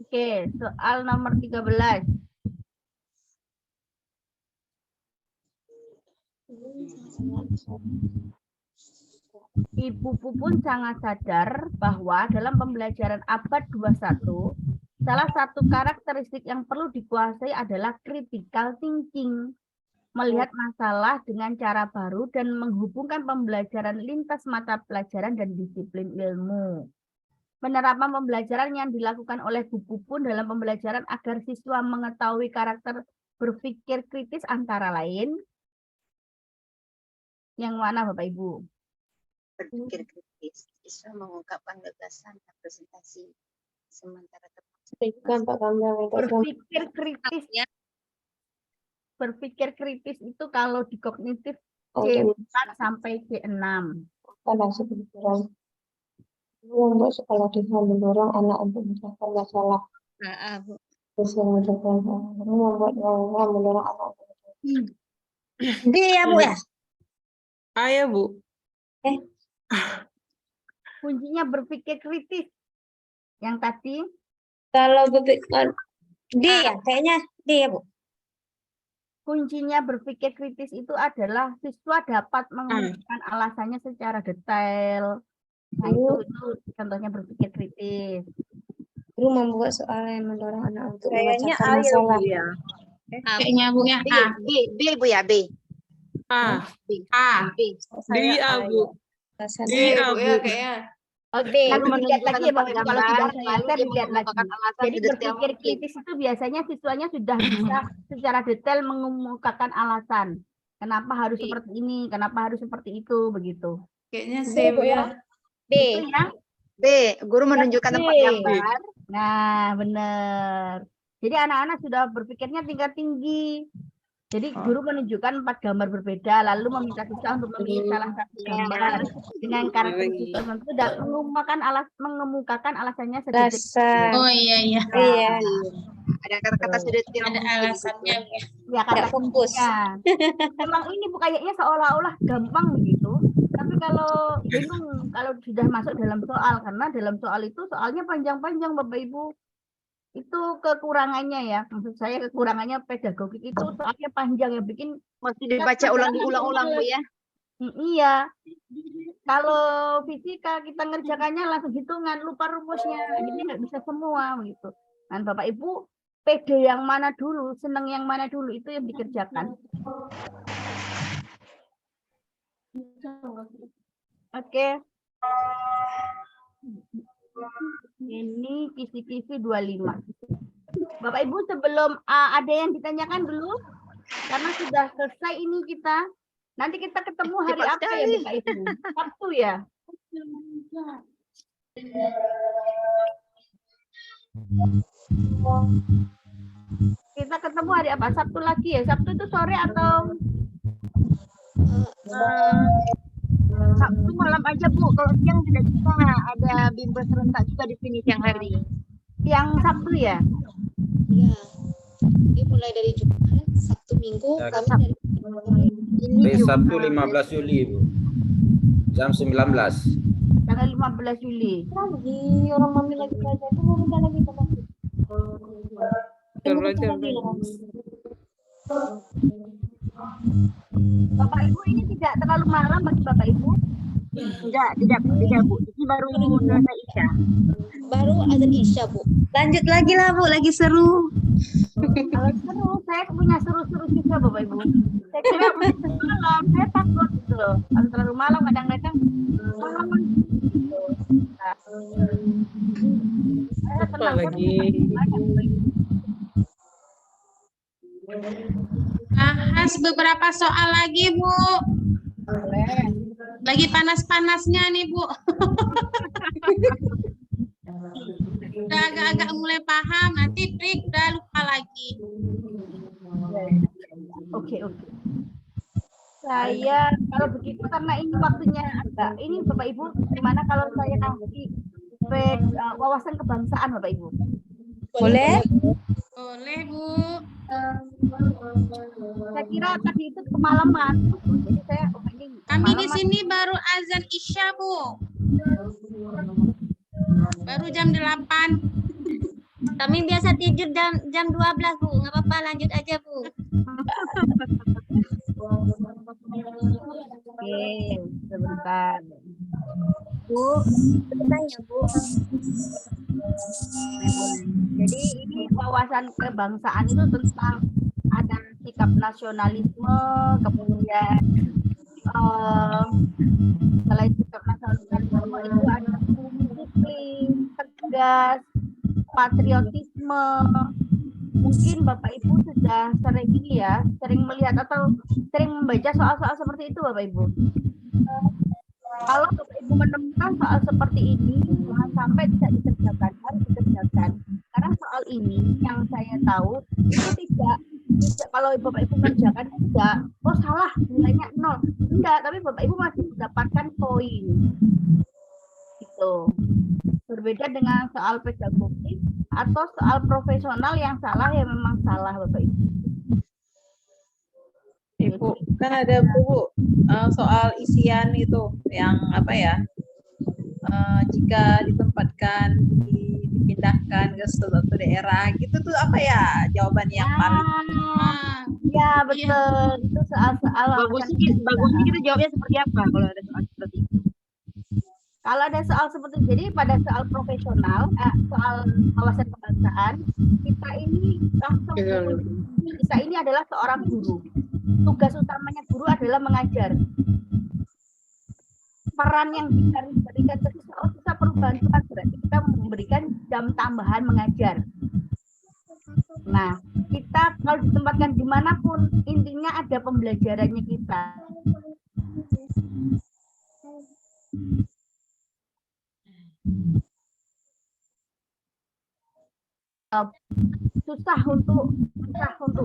Oke, soal nomor 13. Ibu Pupun sangat sadar bahwa dalam pembelajaran abad 21, salah satu karakteristik yang perlu dikuasai adalah critical thinking, melihat masalah dengan cara baru dan menghubungkan pembelajaran lintas mata pelajaran dan disiplin ilmu. Penerapan pembelajaran yang dilakukan oleh Bu Pupun dalam pembelajaran agar siswa mengetahui karakter berpikir kritis antara lain. Yang mana Bapak Ibu? Berpikir kritis, siswa mengungkapkan gagasan dan presentasi sementara Berpikir kritis. Berpikir kritis itu kalau di kognitif C4 sampai C6. Membuat sekolah desa mendorong anak untuk menyelesaikan masalah. Terus membuat orang mendorong anak untuk D ya, Bu ya? A ya Bu. Kuncinya berpikir kritis. Yang tadi Kalau berpikir D ya, kayaknya D ya, Bu. kuncinya berpikir kritis itu adalah siswa dapat mengemukakan alasannya secara detail. Nah, itu contohnya berpikir kritis. Guru membuat soal yang mendorong anak untuk Kayaknya memecahkan A ya, masalah. Bu ya. Kayaknya Bu ya. B, B Bu ya, B. A. A. Di A, Bu. Di A, Bu. Oke, Lalu nanti dilihat lagi ya Bapak Ibu kalau sudah gambar, saya lalu share dia dilihat lagi. mengemukakan alasan Jadi sedetail berpikir mungkin. kritis itu biasanya siswanya sudah bisa secara detail mengemukakan alasan. Kenapa harus seperti ini, kenapa harus seperti itu, begitu. Kayaknya C, Bu ya. B. Itu ya. B. Guru menunjukkan tempat B. gambar. Nah, benar. Jadi anak-anak sudah berpikirnya tingkat tinggi. Jadi guru menunjukkan 4 gambar berbeda, lalu meminta siswa untuk memilih salah satu gambar dengan karakteristik tertentu dan mengemukakan alasannya sedetail. Oh iya. Ada kata-kata sedetail Ada alasannya. Ya kata kuncinya. Memang ini bu kayaknya seolah-olah gampang begitu. Tapi kalau bingung kalau sudah masuk dalam soal, karena dalam soal itu soalnya panjang-panjang Bapak Ibu. Itu kekurangannya ya, maksud saya kekurangannya pedagogik itu soalnya panjang yang bikin mesti dibaca ulang-ulang Bu ya. Iya. Kalau fisika kita ngerjakannya langsung hitungan, lupa rumusnya, jadi nggak bisa semua begitu. Dan Bapak Ibu pede yang mana dulu, seneng yang mana dulu itu yang dikerjakan. Oke. Ini kisi-kisi 25. Bapak Ibu sebelum ada yang ditanyakan dulu? Karena sudah selesai ini kita. Nanti kita ketemu hari Cepat apa sekali. ya Bapak Ibu? Sabtu ya? Kita ketemu hari apa? Sabtu lagi ya? Sabtu itu sore atau? Sabtu malam aja Bu, kalau siang tidak bisa, ada bimbel serentak juga di sini siang hari. Yang Sabtu ya? Ya. Jadi mulai dari Jumat, Sabtu, Minggu, Ya, kami dari Hari Sabtu 15 Juli, Bu. Jam 19. Tanggal 15 Juli. Lagi orang mami lagi belajar itu mau minta lagi sama aku. Belajar. Bapak Ibu ini tidak terlalu malam bagi Bapak Ibu? Tidak Bu. Ini baru selesai Isya. baru azan Isya, Bu. Lanjut lagi lah Bu, lagi seru. Kalau seru, saya punya seru-seru juga Bapak Ibu. Saya kira malam, saya takut gitu loh. Kalau terlalu malam kadang-kadang malam gitu. Nah, saya tenang lagi. Bahas beberapa soal lagi, Bu. Lagi panas-panasnya nih, Bu. Udah agak-agak mulai paham, nanti trik udah lupa lagi. Oke. Saya kalau begitu karena ini waktunya agak ini Bapak Ibu, gimana kalau saya nanti wawasan kebangsaan Bapak Ibu? Boleh? Boleh, Bu. Saya kira tadi itu kemalaman. Jadi saya ini Kami di kemalaman. sini baru azan Isya, Bu. Baru jam 8. Kami biasa tidur jam 12, Bu. Nggak apa-apa, lanjut aja, Bu. Oke, sebentar. Bu, sebentar ya, Bu. Jadi ini wawasan kebangsaan itu tentang ada sikap nasionalisme, kemudian selain sikap nasionalisme itu ada disiplin, tegas, patriotisme. Mungkin Bapak Ibu sudah sering ini ya, sering melihat atau sering membaca soal-soal seperti itu Bapak Ibu. Kalau Bapak Ibu menemukan soal seperti ini, jangan sampai tidak dikerjakan, harus dikerjakan. Karena soal ini yang saya tahu itu tidak kalau Bapak Ibu mengerjakan tidak, oh salah nilainya 0. Enggak, tapi Bapak Ibu masih mendapatkan poin. Gitu. Berbeda dengan soal pedagogik atau soal profesional yang salah ya memang salah Bapak Ibu. Ibu, kan ada Bu, soal isian itu yang apa ya? Jika ditempatkan dipindahkan ke suatu daerah gitu tuh apa ya jawaban yang paling Ya betul, itu soal-soal Bagusnya kita jawabnya seperti apa kalau ada soal seperti itu? kalau ada soal seperti itu, jadi pada soal profesional, soal wawasan kebangsaan, kita ini langsung kita ini adalah seorang guru. tugas utamanya guru adalah mengajar. Peran yang bisa diberikan ke siswa, kita perlu bantuan, berarti kita memberikan jam tambahan mengajar. Nah, kita kalau ditempatkan dimanapun, intinya ada pembelajarannya kita. Susah untuk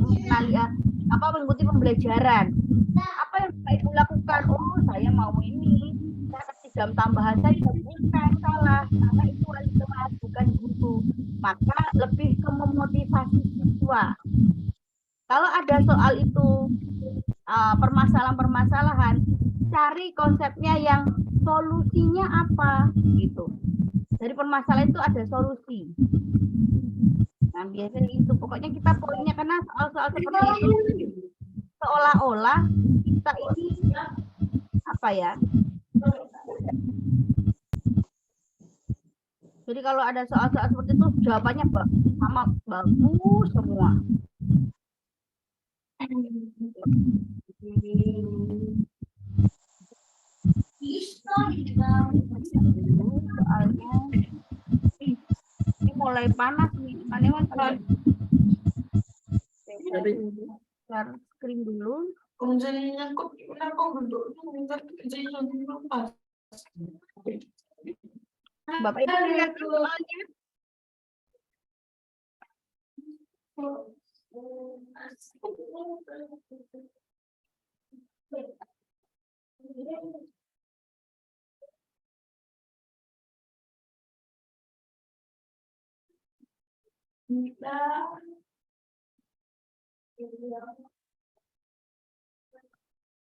mengenali mengikuti pembelajaran. Apa yang Pak Ibu lakukan? Oh, saya mau ini. Saya kasih jam tambahan saja. Bukan, salah. Karena itu wali kelas, bukan guru. Maka lebih ke memotivasi siswa. Kalau ada soal itu, permasalahan-permasalahan, cari konsepnya yang solusinya apa, gitu. Dari permasalahan itu ada solusi. Nah, biasanya itu pokoknya kita poinnya, karena soal-soal seperti itu seolah-olah kita ini apa ya? Jadi kalau ada soal-soal seperti itu jawabannya sama bagus semua. Soalnya ini mulai panas nih. Share screen dulu. Bapak Ibu lihat soalnya.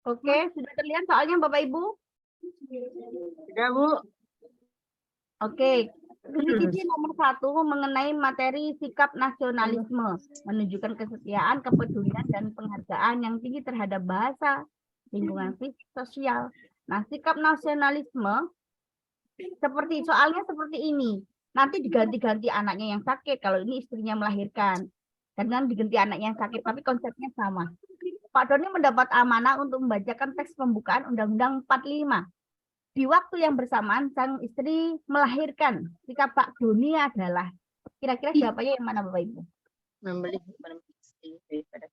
Oke, sudah terlihat soalnya Bapak Ibu? Sudah, Bu. Oke, Titik nomor 1 mengenai materi sikap nasionalisme, menunjukkan kesetiaan, kepedulian, dan penghargaan yang tinggi terhadap bahasa, lingkungan fisik, sosial. Nah, sikap nasionalisme seperti soalnya seperti ini. Nanti diganti-ganti anaknya yang sakit, kalau ini istrinya melahirkan. Karena diganti anaknya yang sakit, tapi konsepnya sama. Pak Doni mendapat amanah untuk membacakan teks pembukaan Undang-Undang 45. Di waktu yang bersamaan, sang istri melahirkan. Sikap Pak Doni adalah, kira-kira siapanya yang mana Bapak Ibu? Membeli istri daripada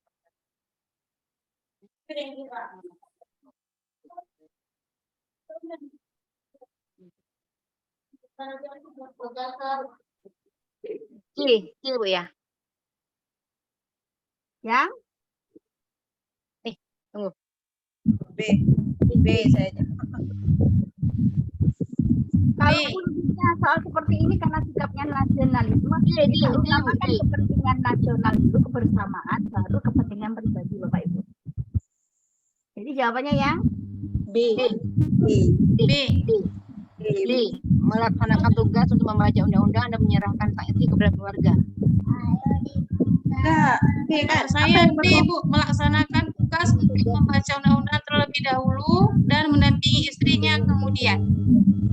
Bu ya. Yang? Tunggu. B saya. Kalau kondisinya soal seperti ini karena sikapnya nasionalisme, kita utamakan kepentingan nasional itu, kebersamaan, baru kepentingan pribadi Bapak Ibu. Jadi jawabannya yang B. Melaksanakan tugas untuk membaca undang-undang dan menyerahkan sang istri kepada keluarga. Enggak, saya D, Bu, melaksanakan tugas untuk membaca undang-undang terlebih dahulu dan mendampingi istrinya kemudian.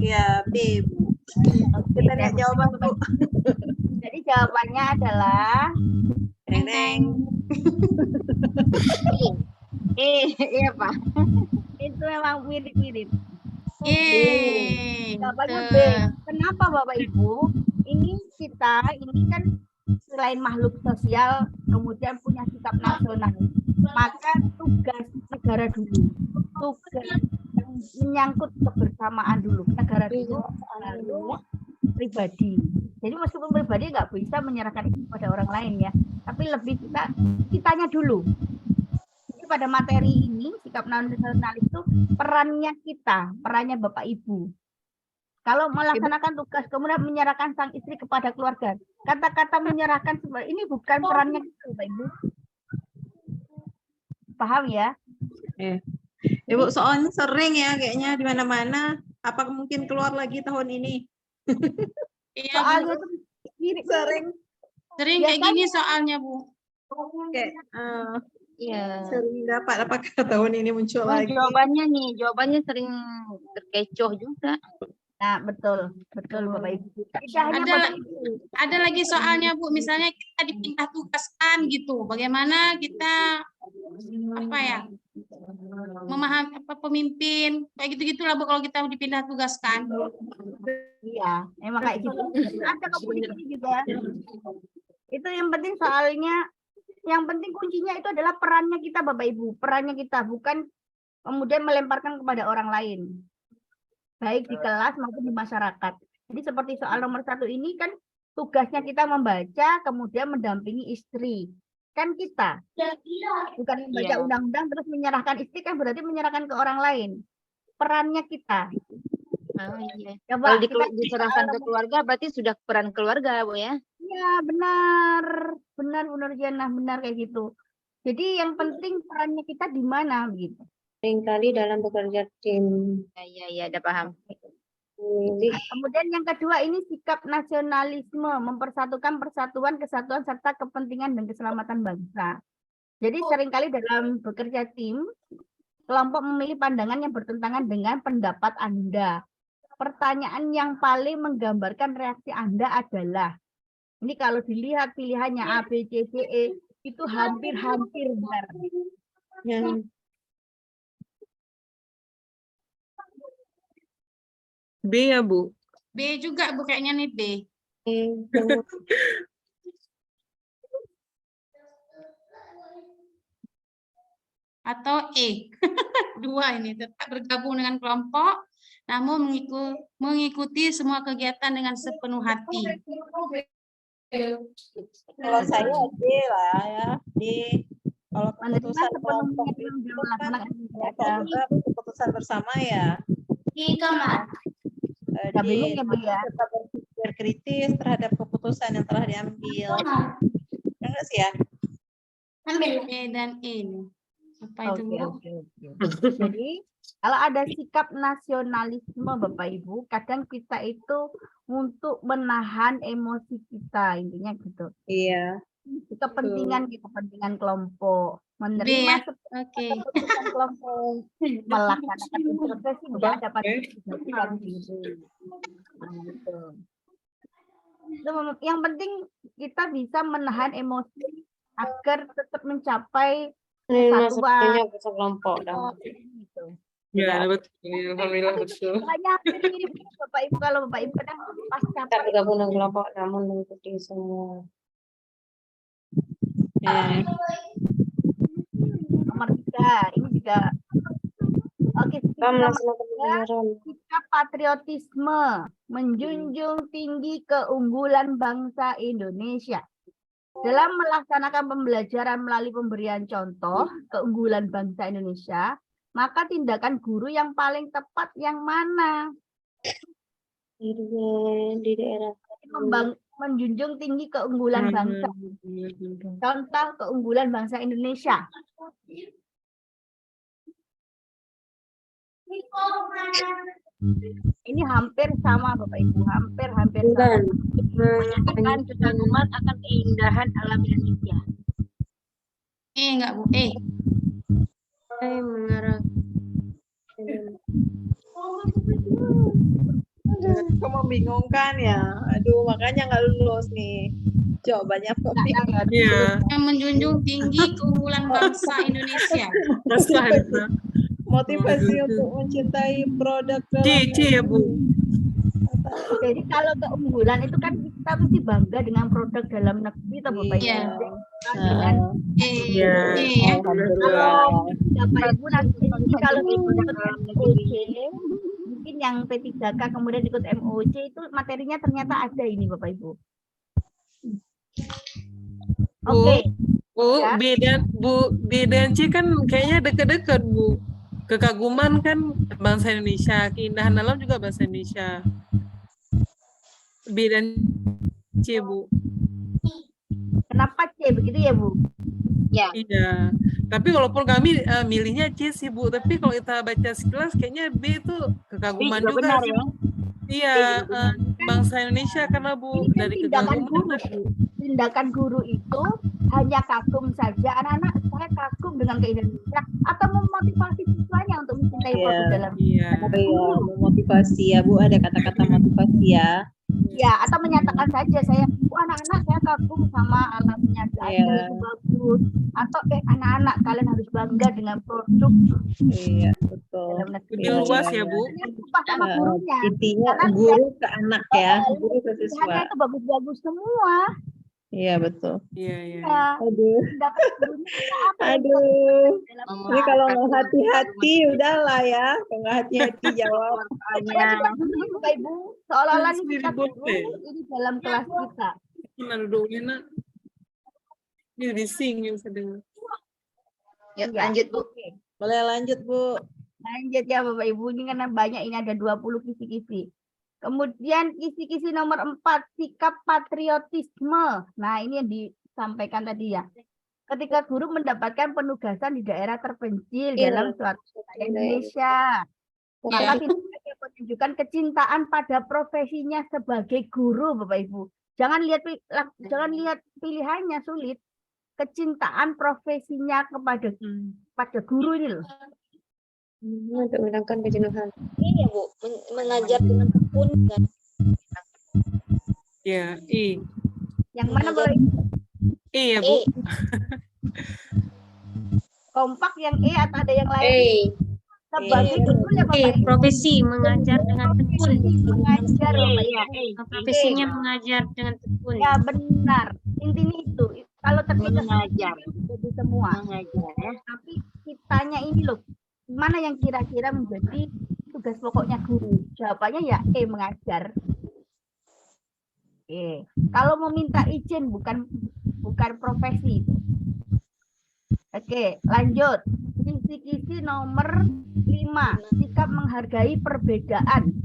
Ya, B, Bu. Kita lihat jawaban, Bu. Jadi jawabannya adalah Neng. Iya, Pak. Itu memang mirip-mirip. Jawabannya B. Kenapa Bapak Ibu? Ini kan selain makhluk sosial, kemudian punya sikap nasional. Maka tugas negara dulu, tugas yang menyangkut kebersamaan dulu, negara dulu, lalu pribadi. Jadi meskipun pribadi nggak bisa menyerahkan itu pada orang lain ya, tapi lebih kitanya dulu. Jadi pada materi ini sikap nasional itu perannya Bapak Ibu. Kalau melaksanakan tugas kemudian menyerahkan sang istri kepada keluarga, kata-kata menyerahkan ini bukan perannya kita, Bapak Ibu. Paham ya? Ibu soalnya sering ya kayaknya di mana-mana. Apa mungkin keluar lagi tahun ini? Soalnya itu mirip sering kayak gini soalnya, Bu. Iya. Sering dapat apakah tahun ini muncul lagi? Jawabannya sering terkecoh juga. Nah, betul Bapak Ibu. Tidak hanya Ada, Bapak Ibu. ada lagi soalnya Bu, misalnya kita dipindah tugaskan gitu. Bagaimana kita apa ya? Memahami apa pemimpin kayak gitu-gitulah Bu kalau kita dipindah tugaskan. Iya, emang kayak gitu. Ada komunikasi juga. Itu yang penting soalnya, yang penting kuncinya itu adalah perannya kita Bapak Ibu, perannya kita, bukan kemudian melemparkan kepada orang lain, baik di kelas maupun di masyarakat. Jadi seperti soal nomor 1 ini kan tugasnya kita membaca, kemudian mendampingi istri. Kan kita, bukan membaca undang-undang terus menyerahkan istri, kan berarti menyerahkan ke orang lain. Perannya kita. Coba Kalau diserahkan ke keluarga berarti sudah peran keluarga, Bu ya. Iya, benar Bu Nurjana, benar kayak gitu. Jadi yang penting perannya kita di mana gitu. Seringkali dalam bekerja tim. Iya, udah paham. Kemudian yang kedua ini sikap nasionalisme, mempersatukan persatuan, kesatuan serta kepentingan dan keselamatan bangsa. Jadi seringkali dalam bekerja tim, kelompok memilih pandangan yang bertentangan dengan pendapat Anda. Pertanyaan yang paling menggambarkan reaksi Anda adalah, ini kalau dilihat pilihannya A, B, C, D, E, itu hampir-hampir benar. B ya Bu. B juga Bu kayaknya nih B. Atau E. Dua ini tetap bergabung dengan kelompok namun mengikuti semua kegiatan dengan sepenuh hati. Kalau saya D lah ya, D. Kalau keputusan kelompok itu kan keputusan bersama ya. D. Tetap berpikir kritis terhadap keputusan yang telah diambil. Enggak sih ya? E dan E. Apa itu Bu? Jadi kalau ada sikap nasionalisme Bapak Ibu, kadang kita itu untuk menahan emosi kita, intinya gitu. Iya. Kepentingan kelompok, menerima keputusan kelompok, melaksanakan introspeksi tidak dapat yang penting kita bisa menahan emosi agar tetap mencapai kesatuan kelompok. Ya, betul. Alhamdulillah betul. Makanya mirip Bapak Ibu, kalau Bapak Ibu kadang pas capek Bergabung dengan kelompok namun mengikuti semua. Nomor 3 ini juga oke. Sikap patriotisme, menjunjung tinggi keunggulan bangsa Indonesia. Dalam melaksanakan pembelajaran melalui pemberian contoh keunggulan bangsa Indonesia, maka tindakan guru yang paling tepat yang mana? Di daerah. Menjunjung tinggi keunggulan bangsa. Contoh keunggulan bangsa Indonesia. Ini hampir sama Bapak Ibu, hampir sama. Menyatakan kekaguman akan keindahan alam Indonesia. Enggak Bu, Mengarah. Kok membingungkan ya? Aduh, makanya nggak lulus nih. Jawabannya kok yang menjunjung tinggi keunggulan bangsa Indonesia. Motivasi untuk mencintai produk C ya Bu. Jadi kalau keunggulan itu kan kita mesti bangga dengan produk dalam negeri atau Bapak Ibu. Kalau Bapak Ibu nanti kalau ikut MOC, mungkin yang P3K kemudian ikut MOC itu materinya ternyata ada ini Bapak Ibu. Oke. Bu, B dan C kan kayaknya dekat-dekat Bu. Kekaguman kan bangsa Indonesia, keindahan alam juga bangsa Indonesia. B dan C Bu. Kenapa C begitu ya Bu? Ya. Iya. Tapi walaupun kami milihnya C sih Bu, tapi kalau kita baca sekilas kayaknya B itu kekaguman B juga benar, sih. ya? Iya, bangsa Indonesia karena Bu dari tindakan kekaguman. guru. Tindakan guru itu hanya kagum saja, anak-anak saya kagum dengan keindahan Indonesia, atau memotivasi siswanya untuk mencintai produk dalam Memotivasi ya Bu, ada kata-kata motivasi ya. ya, atau menyatakan saja saya, anak-anak saya kagum sama alamnya, itu bagus, atau anak-anak kalian harus bangga dengan produk Iya, betul. dalam negeri. Lebih luas ya Bu. Sama gurunya. Intinya Karena guru ke anak ya, guru ke pilihannya siswa. itu bagus-bagus semua. Iya, betul. Iya, iya. Ya, Aduh. dapat gurunya apa? Aduh. Dalam Ini kalau nggak hati-hati udahlah ya. Kalau nggak hati-hati jawab. Bapak Ibu, seolah-olah ini kita guru, ini dalam kelas kita. Gimana duduknya nak? Ini bising yang sedang. Yuk, Ya. lanjut Bu. Boleh lanjut Bu. Lanjut ya Bapak Ibu, ini karena banyak, ini ada 20 kisi-kisi. Kemudian kisi-kisi nomor 4, sikap patriotisme. Nah, ini yang disampaikan tadi ya. Ketika guru mendapatkan penugasan di daerah terpencil dalam suatu wilayah Indonesia, maka tidak ada menunjukkan kecintaan pada profesinya sebagai guru, Bapak Ibu. Jangan lihat pilihannya sulit. Kecintaan profesinya pada guru ini loh. Untuk menangkan kejenuhan. Ini ya Bu, mengajar dengan tekun kan. Ya, I. Yang mana Bapak Ibu? I ya Bu. Kompak yang E atau ada yang lain? Sebagai guru ya Bapak Ibu. Profesi mengajar dengan tekun. Mengajar Bapak Ibu. Profesinya mengajar dengan tekun. Ya benar. Intinya itu. Kalau terkait mengajar itu semua. Mengajar ya. Tapi kitanya ini loh, mana yang kira-kira menjadi tugas pokoknya guru? Jawabannya ya mengajar. Kalau meminta izin bukan profesi. Oke, lanjut. Kisi-kisi nomor 5, sikap menghargai perbedaan.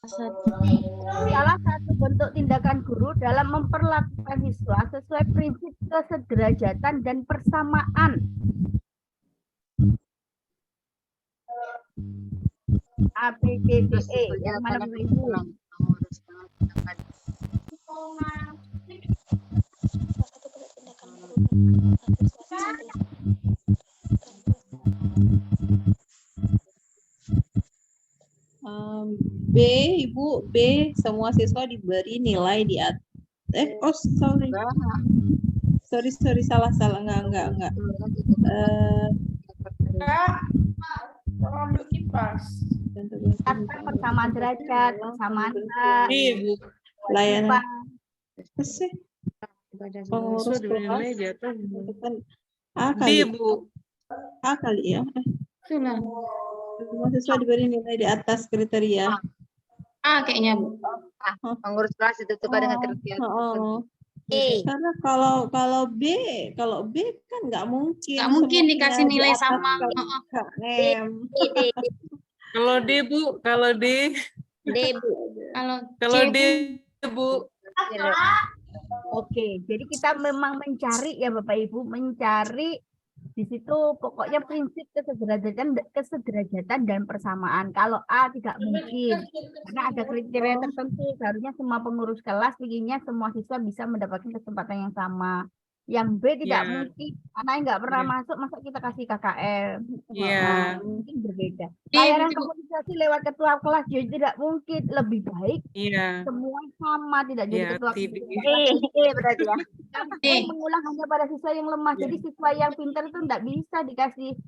Salah satu bentuk tindakan guru dalam memperlakukan siswa sesuai prinsip kesederajatan dan persamaan. ABCDE yang mana Bapak Ibu? B, Ibu, B, semua siswa diberi nilai di atas. Sorry, salah, enggak. Ambil kipas. Persamaan derajat, persamaan Ibu. Layanan. Sih. Pengurus nilai jatuh. A kali. Ibu. A kali ya. Itulah. Semua siswa diberi nilai di atas kriteria. Kayaknya Bu. Pengurus kelas itu dengan kriteria. Karena kalau B kan nggak mungkin. Nggak mungkin dikasih nilai sama. Kalau D Bu, kalau D. D Bu. Kalau D Bu. Oke, jadi kita memang mencari ya Bapak Ibu, mencari di situ pokoknya prinsip kesederajatan dan persamaan. Kalau A tidak mungkin, karena ada kriteria tertentu. Seharusnya semua pengurus kelas inginnya semua siswa bisa mendapatkan kesempatan yang sama. Yang B tidak mungkin, anaknya nggak pernah masuk, masa kita kasih KKM? Mungkin berbeda. Layanan komunikasi lewat ketua kelas juga tidak mungkin. Lebih baik semua sama, tidak jadi ketua kelas. Berarti ya. Mengulang hanya pada siswa yang lemah. Jadi siswa yang pintar itu nggak bisa dikasih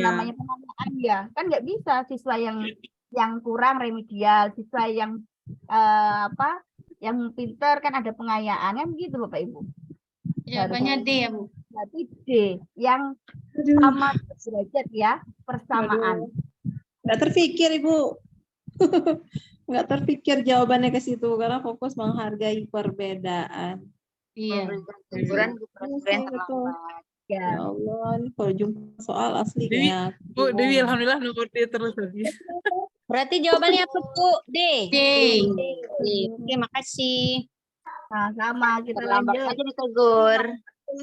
namanya penanyaan ya. Kan nggak bisa siswa yang kurang remedial, siswa yang yang pintar kan ada pengayaan kan gitu Bapak Ibu. Jawabannya D ya Bu. Berarti D yang sama derajat ya, persamaan. Nggak terpikir Ibu. Nggak terpikir jawabannya ke situ karena fokus menghargai perbedaan. Iya. Ya Allah, ini kalau jumpa soal aslinya. Bu, Dewi alhamdulillah nomor D terus. Berarti jawabannya apa Bu? D. D. Oke, makasih. Sama kita lanjut. Aja ditegur.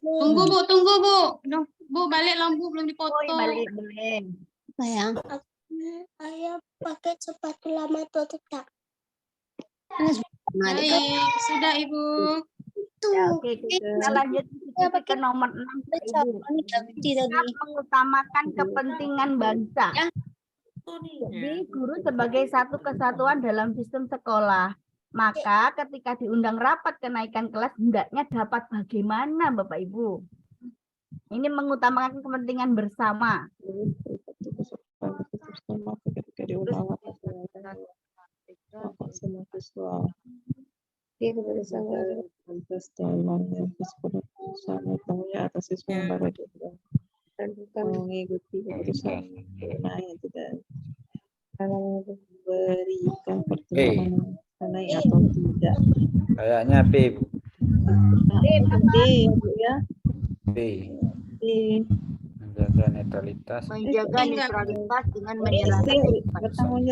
Tunggu Bu. Bu balik lampu belum dipotong. Balik boleh. Sayang. Ayah pakai sepatu lama tuh tak. Baik, sudah Ibu. Ya, oke, kita lanjut ke nomor 6, Ibu. Sikap mengutamakan kepentingan bangsa. Jadi guru sebagai satu kesatuan dalam sistem sekolah. Maka ketika diundang rapat kenaikan kelas, hendaknya dapat bagaimana Bapak Ibu? Ini mengutamakan kepentingan bersama. Ketika diundang rapat semua siswa. Dia bersama atas dalamnya bersama tahunya atas siswa yang berada di dalam dan bukan mengikuti keputusan naik tidak dalam memberikan pertimbangan naik atau tidak. Kayaknya B, Bu. B ya. B. B. Menjaga netralitas. Menjaga netralitas dengan bertanggung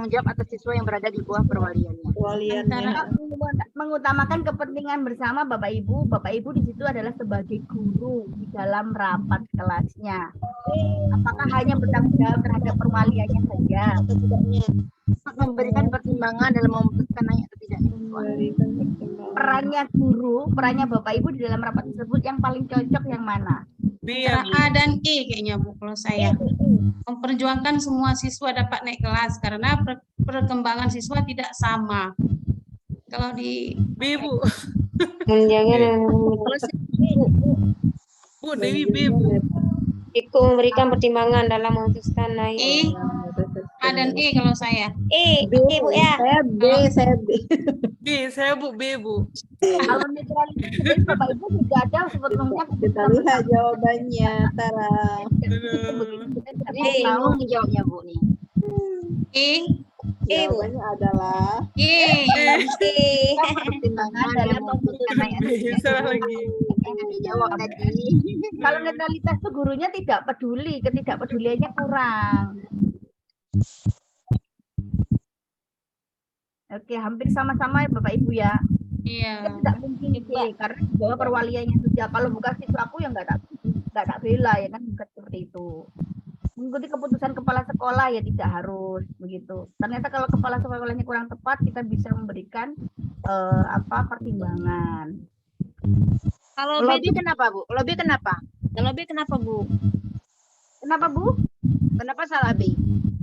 jawab atas siswa yang berada di bawah perwaliannya. Mengutamakan kepentingan bersama Bapak Ibu. Bapak Ibu di situ adalah sebagai guru di dalam rapat kelasnya. Apakah hanya bertanggung jawab terhadap perwaliannya saja? Memberikan pertimbangan dalam memutuskan naik atau tidaknya siswa. Perannya guru, perannya Bapak Ibu di dalam rapat tersebut yang paling cocok yang mana? Antara A dan E kayaknya Bu kalau saya. Memperjuangkan semua siswa dapat naik kelas karena perkembangan siswa tidak sama. Kalau di B, Bu. Menjaga Bu, Dewi B, Bu. Ikut memberikan pertimbangan dalam memutuskan naik. E, A dan E kalau saya. Bu ya. Saya B. B, saya Bu, B, Bu. Kalau netralitas Bapak Ibu juga ada sebetulnya. Kita lihat jawabannya, Tara. Tahu jawabnya Bu nih. E, Jawabannya adalah Pertimbangan dalam memutuskan naik atau tidaknya. Salah lagi. Dijawab tadi. Kalau netralitas tuh gurunya tidak peduli, ketidakpeduliannya kurang. Oke, hampir sama-sama ya Bapak Ibu ya. iya. Tidak mungkin itu karena di bawah perwaliannya saja. Kalau bukan siswa aku yang nggak tak bela ya kan, bukan seperti itu. Mengikuti keputusan kepala sekolah ya tidak harus begitu. Ternyata kalau kepala sekolahnya kurang tepat, kita bisa memberikan pertimbangan. Kalau B kenapa Bu? Kalau B kenapa? Kalau B kenapa Bu? Kenapa Bu? Kenapa salah B?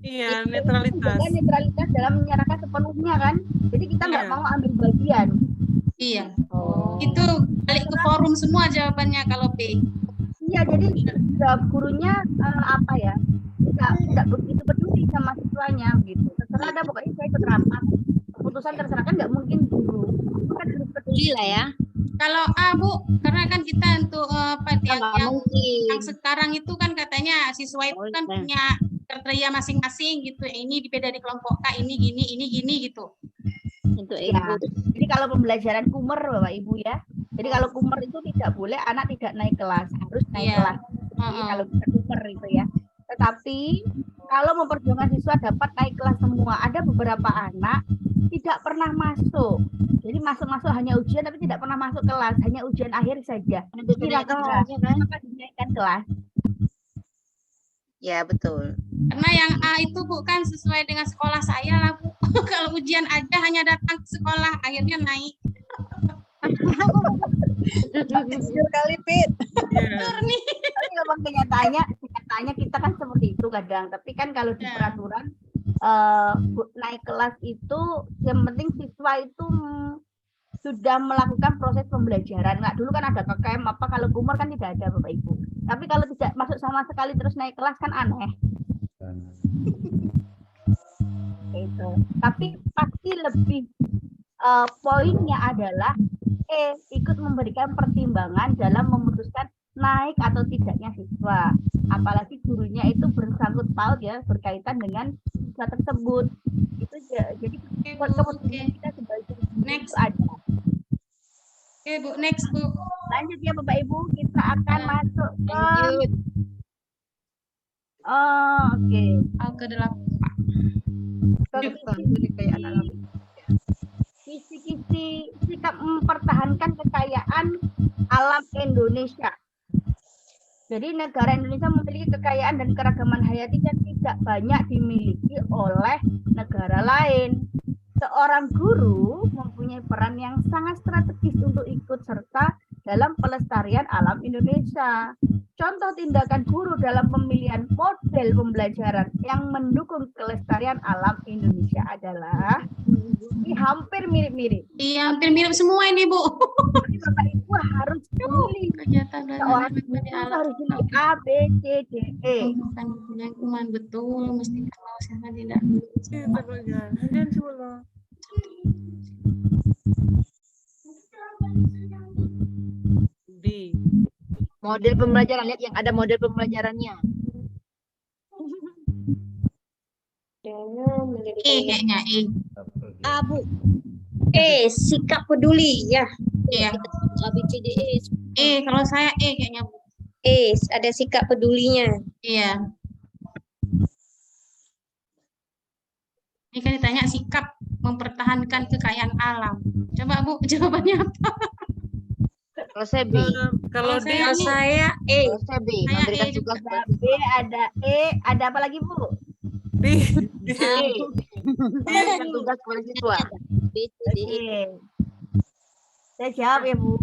Iya, netralitas. Netralitas dalam menyerahkan sepenuhnya kan. Jadi kita nggak mau ambil bagian. Iya. Itu balik ke forum semua jawabannya kalau B. Iya, jadi gurunya tidak begitu peduli sama siswanya gitu. Terserah ada pokoknya saya ikut rapat. Keputusan terserah kan nggak mungkin guru. Kan harus peduli lah ya. Kalau A Bu, karena kan kita untuk yang sekarang itu kan katanya siswa itu kan punya kriteria masing-masing gitu. Ini beda di kelompok K, ini gini gitu. Untuk ya. Jadi kalau pembelajaran kumer Bapak Ibu ya. Jadi kalau kumer itu tidak boleh anak tidak naik kelas, harus naik kelas. Jadi kalau kita kumer itu ya. Tetapi kalau memperjuangkan siswa dapat naik kelas semua, ada beberapa anak tidak pernah masuk. Jadi masuk hanya ujian tapi tidak pernah masuk kelas, hanya ujian akhir saja. Kira-kira maka dinaikkan kelas. Ya betul. Karena yang A itu bukan sesuai dengan sekolah saya lah Bu. Kalau ujian aja hanya datang ke sekolah, akhirnya naik. jujur kali Pit. Tapi memang kenyataannya kita kan seperti itu kadang. Tapi kan kalau di peraturan naik kelas itu yang penting siswa itu sudah melakukan proses pembelajaran. Nah, dulu kan ada KKM apa, kalau kumur kan tidak ada Bapak Ibu. Tapi kalau tidak masuk sama sekali terus naik kelas kan aneh. Itu. Tapi pasti lebih poinnya adalah ikut memberikan pertimbangan dalam memutuskan naik atau tidaknya siswa. Apalagi gurunya itu bersangkut paut ya, berkaitan dengan siswa tersebut. Itu jadi keputusan kita sebagai next ada. Oke Bu, next Bu. Lanjut ya Bapak Ibu, kita akan masuk ke ke 8. Kisi-kisi sikap mempertahankan kekayaan alam Indonesia. Jadi negara Indonesia memiliki kekayaan dan keragaman hayati yang tidak banyak dimiliki oleh negara lain. Seorang guru mempunyai peran yang sangat strategis untuk ikut serta dalam pelestarian alam Indonesia. Contoh tindakan guru dalam pemilihan model pembelajaran yang mendukung kelestarian alam Indonesia adalah ini hampir mirip-mirip. Iya, hampir mirip semua ini, Bu. Jadi Bapak Ibu harus pilih Kegiatan seorang belajar guru alam harus pilih A, B, C, D, E. lingkungan betul, mesti kalau saya tidak. Jangan coba. D. Model pembelajaran, lihat yang ada model pembelajarannya. Kayaknya E. Bu. Sikap peduli ya. Iya. ABCDE. Kalau saya kayaknya, Bu. Ada sikap pedulinya. Iya. Ini kan ditanya sikap mempertahankan kekayaan alam. Coba, Bu, jawabannya apa? Kalau saya B. Kalau D, Kalau saya Kalau saya B. Saya Memberikan E tugas Ada B, ada E, ada apa lagi Bu? D. memberikan tugas kepada siswa. Oke. Saya jawab ya Bu.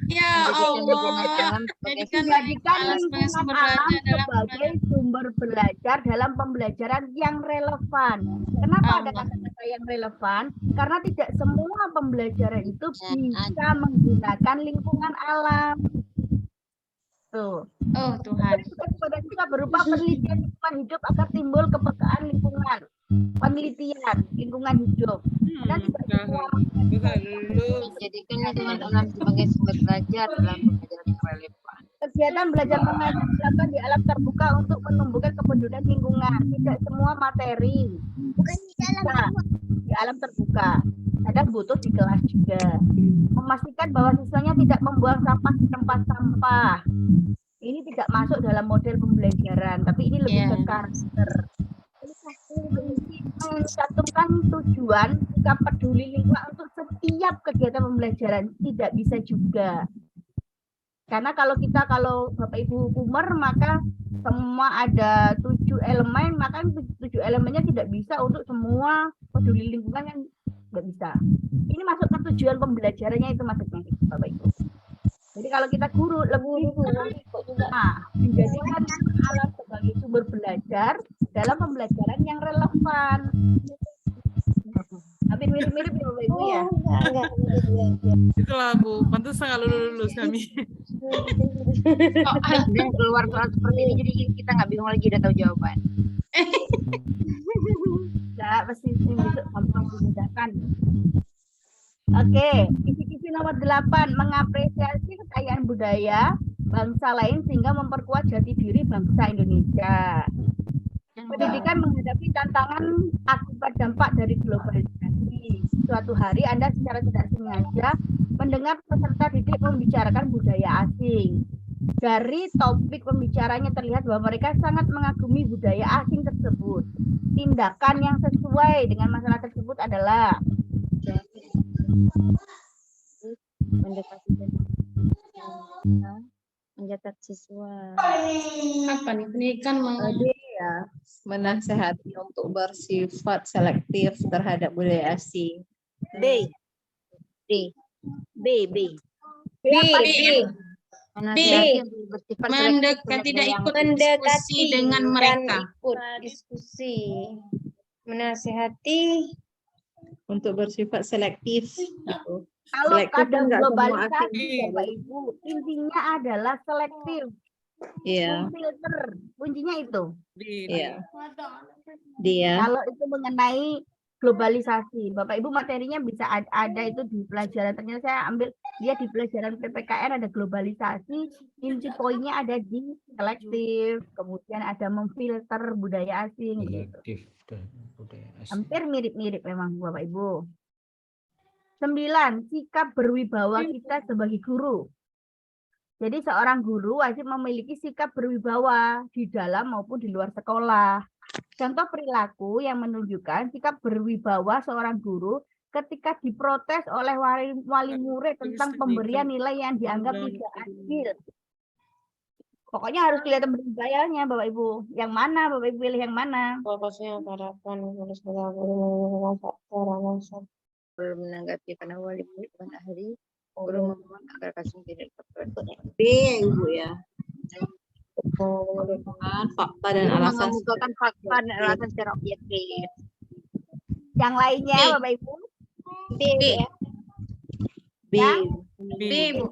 Ya Allah. Menjadikan lingkungan alam sebagai sumber belajar dalam pembelajaran yang relevan. Kenapa ada kata-kata yang relevan? Karena tidak semua pembelajaran itu bisa menggunakan lingkungan alam. Tuh. Oh Tuhan. Kepada kita berupa penelitian lingkungan hidup agar timbul kepekaan lingkungan. Penelitian lingkungan hidup. Dan tidak semua Menjadikan lingkungan alam sebagai sumber belajar dalam pembelajaran yang relevan. kegiatan belajar mengajar dilakukan di alam terbuka untuk menumbuhkan kepedulian lingkungan. Tidak semua materi. Bukan di alam terbuka. Kadang butuh di kelas juga. Memastikan bahwa siswanya tidak membuang sampah di tempat sampah. Ini tidak masuk dalam model pembelajaran, tapi ini lebih ke karakter. Mencantumkan tujuan sikap peduli lingkungan untuk setiap kegiatan pembelajaran tidak bisa juga. Karena kalau Bapak Ibu hukumer maka semua ada 7 elemen, maka 7 elemennya tidak bisa untuk semua peduli lingkungan yang nggak bisa. Ini masuk ke tujuan pembelajarannya itu maksudnya Bapak Ibu. Jadi kalau kita guru lebih menjadikan alam sebagai sumber belajar dalam pembelajaran yang relevan. Hampir mirip-mirip ya Bapak Ibu ya. Itulah Bu, pantas nggak lulus kami. Dan keluar soal seperti ini jadi kita nggak bingung lagi udah tahu jawaban. Nah, pasti besok gampang dimudahkan. Oke, kisi-kisi nomor 8, mengapresiasi kekayaan budaya bangsa lain sehingga memperkuat jati diri bangsa Indonesia. Pendidikan menghadapi tantangan akibat dampak dari globalisasi. Suatu hari Anda secara tidak sengaja mendengar peserta didik membicarakan budaya asing. Dari topik pembicaranya terlihat bahwa mereka sangat mengagumi budaya asing tersebut. Tindakan yang sesuai dengan masalah tersebut adalah mencatat siswa. Apa nih pendidikan Ya, menasehati untuk bersifat selektif terhadap budaya asing. B. Mendekati dengan mereka. Ikut diskusi. Menasehati Untuk bersifat selektif. Gitu. kalau Selektif ada kan nggak semua globalisasi asing. Bapak Ibu, intinya adalah selektif. Iya, Filter, kuncinya itu. iya. Dia. Kalau itu mengenai globalisasi, Bapak Ibu materinya bisa ada itu di pelajaran. Ternyata saya ambil dia di pelajaran PPKR ada globalisasi, inti poinnya ada di selektif, kemudian ada memfilter budaya asing. Selektif dan budaya asing. Hampir mirip-mirip memang Bapak Ibu. 9, sikap berwibawa kita sebagai guru. Jadi seorang guru wajib memiliki sikap berwibawa di dalam maupun di luar sekolah. Contoh perilaku yang menunjukkan sikap berwibawa seorang guru ketika diprotes oleh wali murid tentang pemberian nilai yang dianggap tidak adil. Pokoknya harus kelihatan berbayarnya Bapak Ibu. Yang mana Bapak Ibu pilih yang mana? Fokusnya harapan harus berlaku faktor alasan. Belum menanggapi karena wali murid dan ahli guru memohon agar kasus tidak terpercaya. B Ibu ya. Mengemukakan fakta dan Guru alasan. mengemukakan fakta dan alasan secara objektif. Yang lainnya B. Bapak Ibu? B B. ya. B. B, Bu.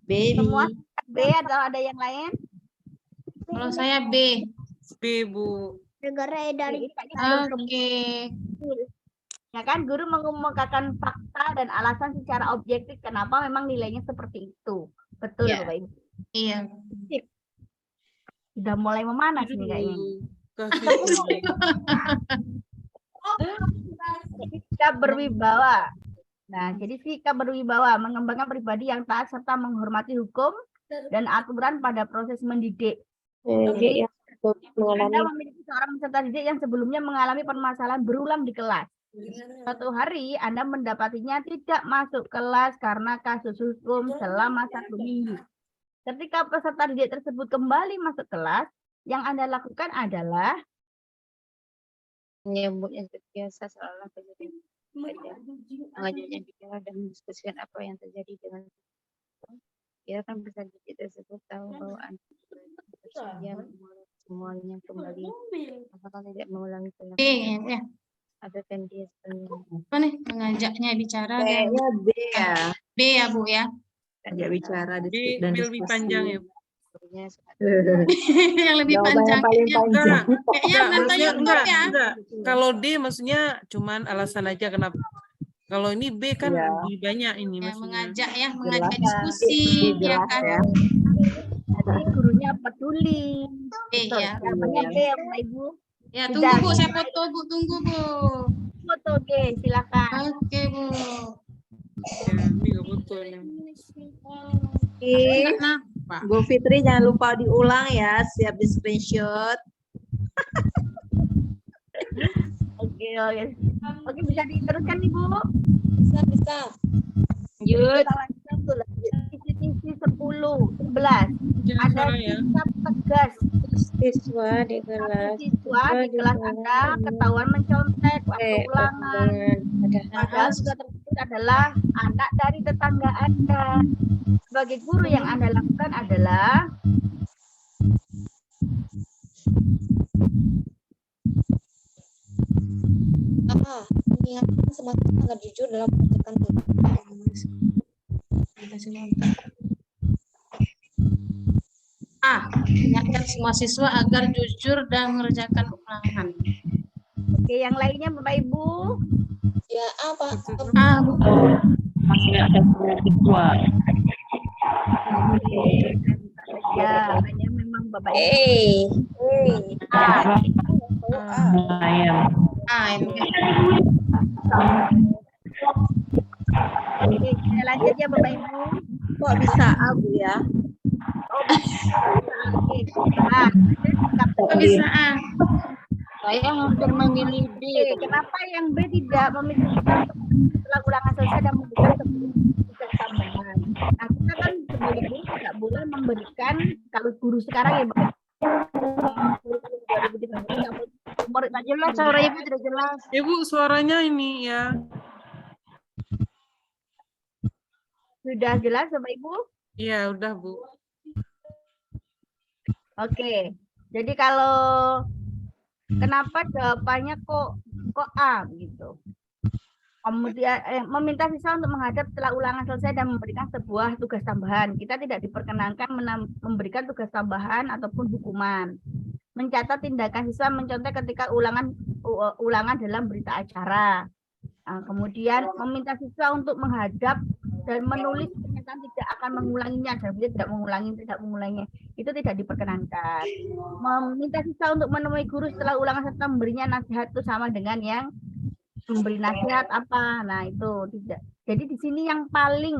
B. Semua B atau ada yang lain? Kalau saya B. B, Bu. Ini Oke. Ya kan, guru mengemukakan fakta dan alasan secara objektif kenapa memang nilainya seperti itu. Betul Ya. Bapak Ibu. Iya. Sudah mulai memanas nih kayaknya. Sikap berwibawa. Nah, jadi sikap berwibawa mengembangkan pribadi yang taat serta menghormati hukum dan aturan pada proses mendidik. Jadi yang mengalami Anda memiliki seorang peserta didik yang sebelumnya mengalami permasalahan berulang di kelas. Suatu hari Anda mendapatinya tidak masuk kelas karena kasus hukum selama 1 minggu. Ketika peserta didik tersebut kembali masuk kelas, yang Anda lakukan adalah Menyambut yang terbiasa seolah kejadian saja. Mengajaknya bicara dan mendiskusikan apa yang terjadi dengan biarkan peserta didik tersebut tahu bahwa Anda bersedia memulai semuanya kembali asalkan tidak mengulangi B kesalahan ya. atau dia sebenarnya. Apa nih? Mengajaknya bicara dan B-nya B ya. B ya, Bu ya. Ajak bicara B, dan B lebih panjang ya, Bu. Yang lebih Jawaban panjang. yang paling panjang. Kayaknya belum tahu Enggak, ya. enggak. Kalau D maksudnya cuman alasan aja kenapa. Kalau ini B kan Iya. lebih banyak ini Ya, maksudnya. mengajak ya, mengajak Jelas. diskusi ya Jelas kan. ya. jadi gurunya peduli. B ya. Namanya B ya Bapak Ibu. Ya, Sudah. tunggu Bu, saya foto Bu, tunggu Bu. Foto oke, silakan. Oke Bu. Ya, ini nggak betul ya. Kenapa? Bu Fitri jangan lupa diulang ya, siap di screenshot. Oke. Oke, bisa diteruskan nih Bu. bisa. Lanjut. Kita lanjut. Sisi 10, 11. Jangan Ada salah ya. sikap tegas. Siswa di Satu kelas. siswa di kelas Anda ketahuan mencontek waktu ulangan. Padahal juga tersebut adalah anak dari tetangga Anda. Sebagai guru yang Anda lakukan adalah Mengingatkan semua siswa agar jujur dalam mengerjakan A. Ingatkan semua siswa agar jujur dan mengerjakan ulangan. oke, yang lainnya Bapak Ibu. ya apa? A, Bu. Ya, hanya memang Bapak Ibu. A ini. Oke, kita lanjut ya Bapak Ibu. Kok bisa A Bu ya? Oke, nah, sikap Kok bisa A? Saya hampir memilih B. Oke, kenapa yang B tidak memilih setelah ulangan selesai dan memberikan tugas tambahan? Nah, kita kan sebagai guru tidak boleh memberikan, kalau guru sekarang ya Bapak. Murid Tidak jelas suara Ibu tidak jelas. Ibu suaranya ini ya. sudah jelas Bapak Ibu? Iya, udah Bu. Oke. Jadi kalau kenapa jawabannya kok A gitu? Kemudian meminta siswa untuk menghadap setelah ulangan selesai dan memberikan sebuah tugas tambahan. Kita tidak diperkenankan memberikan tugas tambahan ataupun hukuman. Mencatat tindakan siswa mencontek ketika ulangan dalam berita acara. Nah, kemudian meminta siswa untuk menghadap dan menulis pernyataan tidak akan mengulanginya dan tidak mengulanginya. Itu tidak diperkenankan. Meminta siswa untuk menemui guru setelah ulangan serta memberinya nasihat itu sama dengan yang memberi nasihat apa. Nah, itu tidak. Jadi di sini yang paling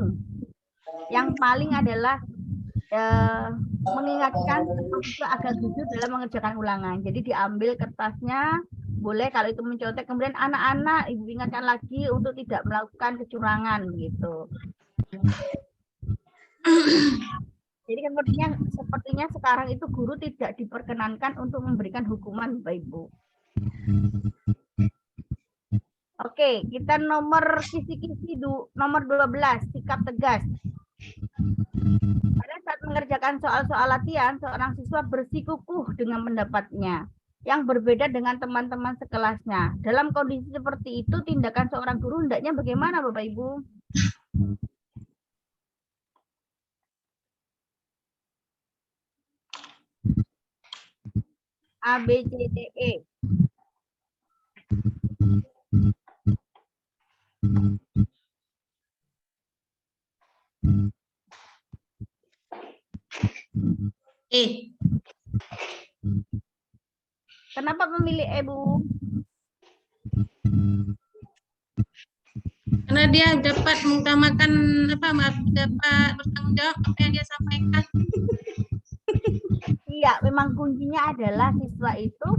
adalah mengingatkan siswa agar jujur dalam mengerjakan ulangan. Jadi diambil kertasnya, boleh kalau itu mencontek, kemudian anak-anak ibu ingatkan lagi untuk tidak melakukan kecurangan gitu. Jadi kan sepertinya sekarang itu guru tidak diperkenankan untuk memberikan hukuman, Bapak Ibu. Oke, kita nomor kisi-kisi nomor 12, sikap tegas. Pada saat mengerjakan soal-soal latihan, seorang siswa bersikukuh dengan pendapatnya yang berbeda dengan teman-teman sekelasnya. Dalam kondisi seperti itu, tindakan seorang guru hendaknya bagaimana, Bapak Ibu? A, B, C, D, E. Kenapa memilih E, Bu? Karena dia dapat mengutamakan dapat bertanggung jawab apa yang dia sampaikan. Iya, memang kuncinya adalah siswa itu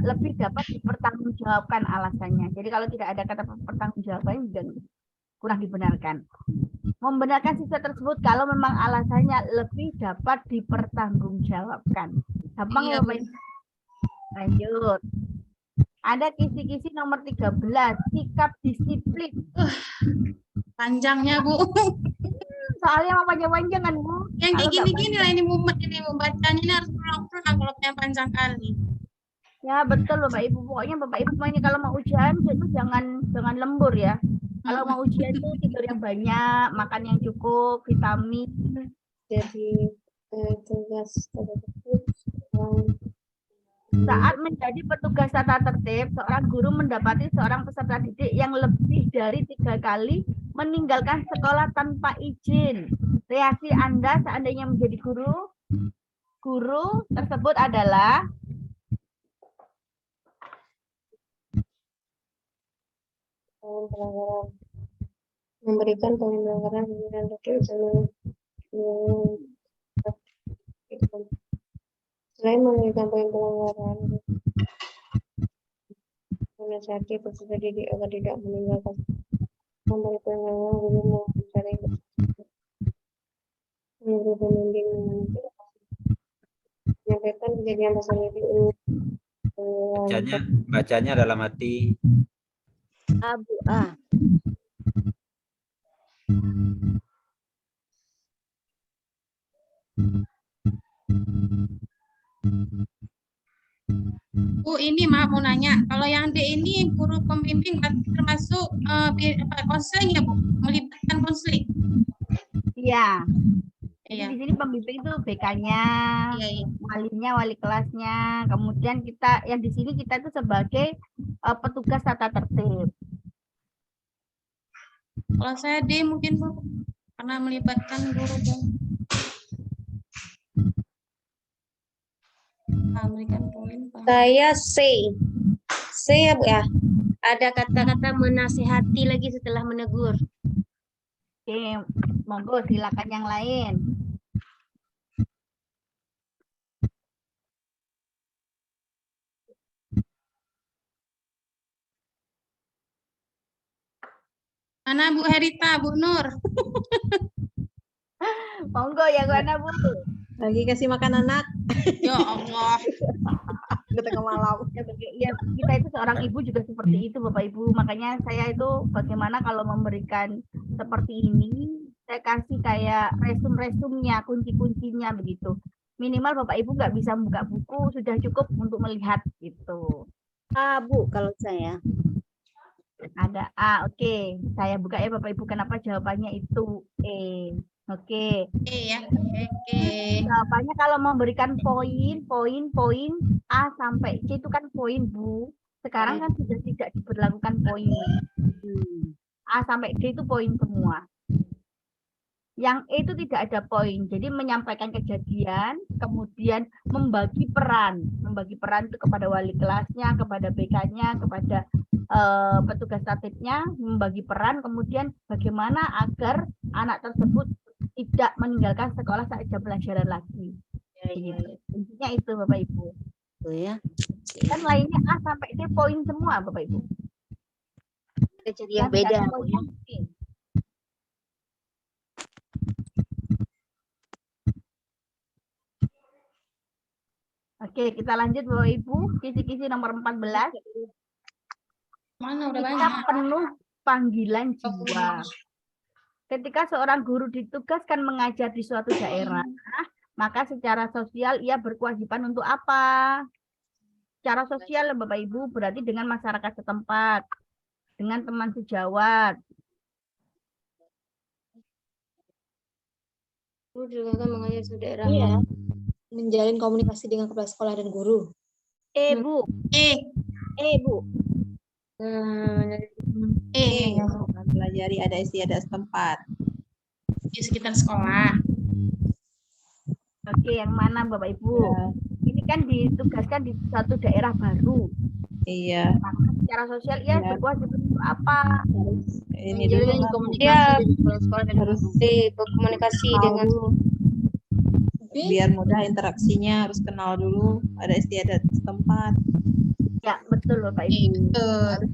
lebih dapat dipertanggungjawabkan alasannya. Jadi kalau tidak ada kata pertanggungjawaban juga kurang dibenarkan. Membenarkan siswa tersebut kalau memang alasannya lebih dapat dipertanggungjawabkan. Gampang ya, Bapak. Lanjut. Ada kisi-kisi nomor 13, sikap disiplin. Panjangnya, Bu. Soalnya mau panjang-panjang kan, Bu? Yang kayak gini-gini lah ini membacanya ini harus pulang-pulang kalau yang panjang kali. Ya betul Bapak Ibu. Pokoknya Bapak Ibu kalau mau ujian itu jangan lembur ya. Kalau mau ujian itu tidur yang banyak, makan yang cukup, vitamin. Jadi tugas tersebut Saat menjadi petugas tata tertib, seorang guru mendapati seorang peserta didik yang lebih dari 3 kali meninggalkan sekolah tanpa izin. Reaksi Anda seandainya menjadi guru tersebut adalah pelanggaran, memberikan pelanggaran dan selain memberikan poin pelanggaran, menasihati peserta didik agar tidak meninggalkan memberi pelanggaran, guru mencari guru pembimbing menyampaikan kejadian pasal ini. Bacanya dalam hati. Abu A. Bu, ini maaf mau nanya, kalau yang D ini guru pembimbing termasuk konseling ya, Bu? Melibatkan konseling? Iya. Iya. Di sini pembimbing itu BK-nya, walinya, wali kelasnya. Kemudian kita yang di sini kita itu sebagai petugas tata tertib. Kalau saya D mungkin, Bu, karena melibatkan guru dan memberikan poin. Saya C ya, Bu ya. Ada kata-kata menasihati lagi setelah menegur. Oke, monggo silakan yang lain. Mana Bu Herita, Bu Nur? Monggo yang mana, Bu? Lagi kasih makan anak. Ya Allah. Udah tengah malam. Ya, kita itu seorang ibu juga seperti itu, Bapak Ibu. Makanya saya itu bagaimana kalau memberikan seperti ini, saya kasih kayak resum-resumnya, kunci-kuncinya begitu. Minimal Bapak Ibu nggak bisa buka buku, sudah cukup untuk melihat gitu. Bu, kalau saya. Ada A, oke. Saya buka ya Bapak Ibu, kenapa jawabannya itu E. Oke. Ya. Oke. Jawabannya kalau memberikan poin A sampai C itu kan poin, Bu. Sekarang kan sudah tidak diberlakukan poin. A sampai D itu poin semua. Yang E itu tidak ada poin. Jadi menyampaikan kejadian, kemudian membagi peran itu kepada wali kelasnya, kepada BK-nya, kepada petugas tatipnya, membagi peran, kemudian bagaimana agar anak tersebut tidak meninggalkan sekolah saat jam pelajaran lagi. Intinya itu Bapak Ibu. Ya. Kan lainnya A sampai D poin semua Bapak Ibu. Kejadian beda. Oke, kita lanjut Bapak Ibu. Kisi-kisi nomor 14. Mana udah Sikap banyak. penuh panggilan jiwa. Ketika seorang guru ditugaskan mengajar di suatu daerah, maka secara sosial ia berkewajiban untuk apa? Secara sosial Bapak Ibu berarti dengan masyarakat setempat, dengan teman sejawat. Guru juga kan mengajar di daerah, Iya. menjalin komunikasi dengan kepala sekolah dan guru. Bu. Bu. Mempelajari ada istiadat setempat. Di sekitar sekolah. Oke, yang mana Bapak Ibu? Ini kan ditugaskan di suatu daerah baru. Iya. Maka secara sosial ia berkewajiban untuk apa? Ini dulu Menjalin komunikasi dengan kepala sekolah dan harus berkomunikasi dengan biar mudah interaksinya, harus kenal dulu ada istiadat setempat. Ya, betul Bapak Ibu. Harus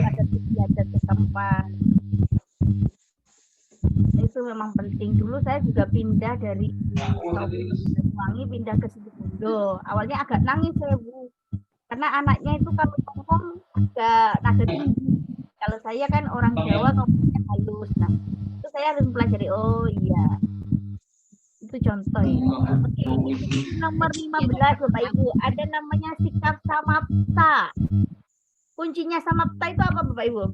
ada istiadat setempat. Itu memang penting. Dulu saya juga pindah dari Banyuwangi pindah ke Situbondo. Awalnya agak nangis saya, Bu. Karena anaknya itu kalau ngomong agak nada tinggi. Kalau saya kan orang Jawa ngomongnya halus. Nah, itu saya harus mempelajari. Oh iya. Itu contoh ya. Oke, nomor 15 Bapak Ibu. Ada namanya sikap samapta. Kuncinya samapta itu apa Bapak Ibu?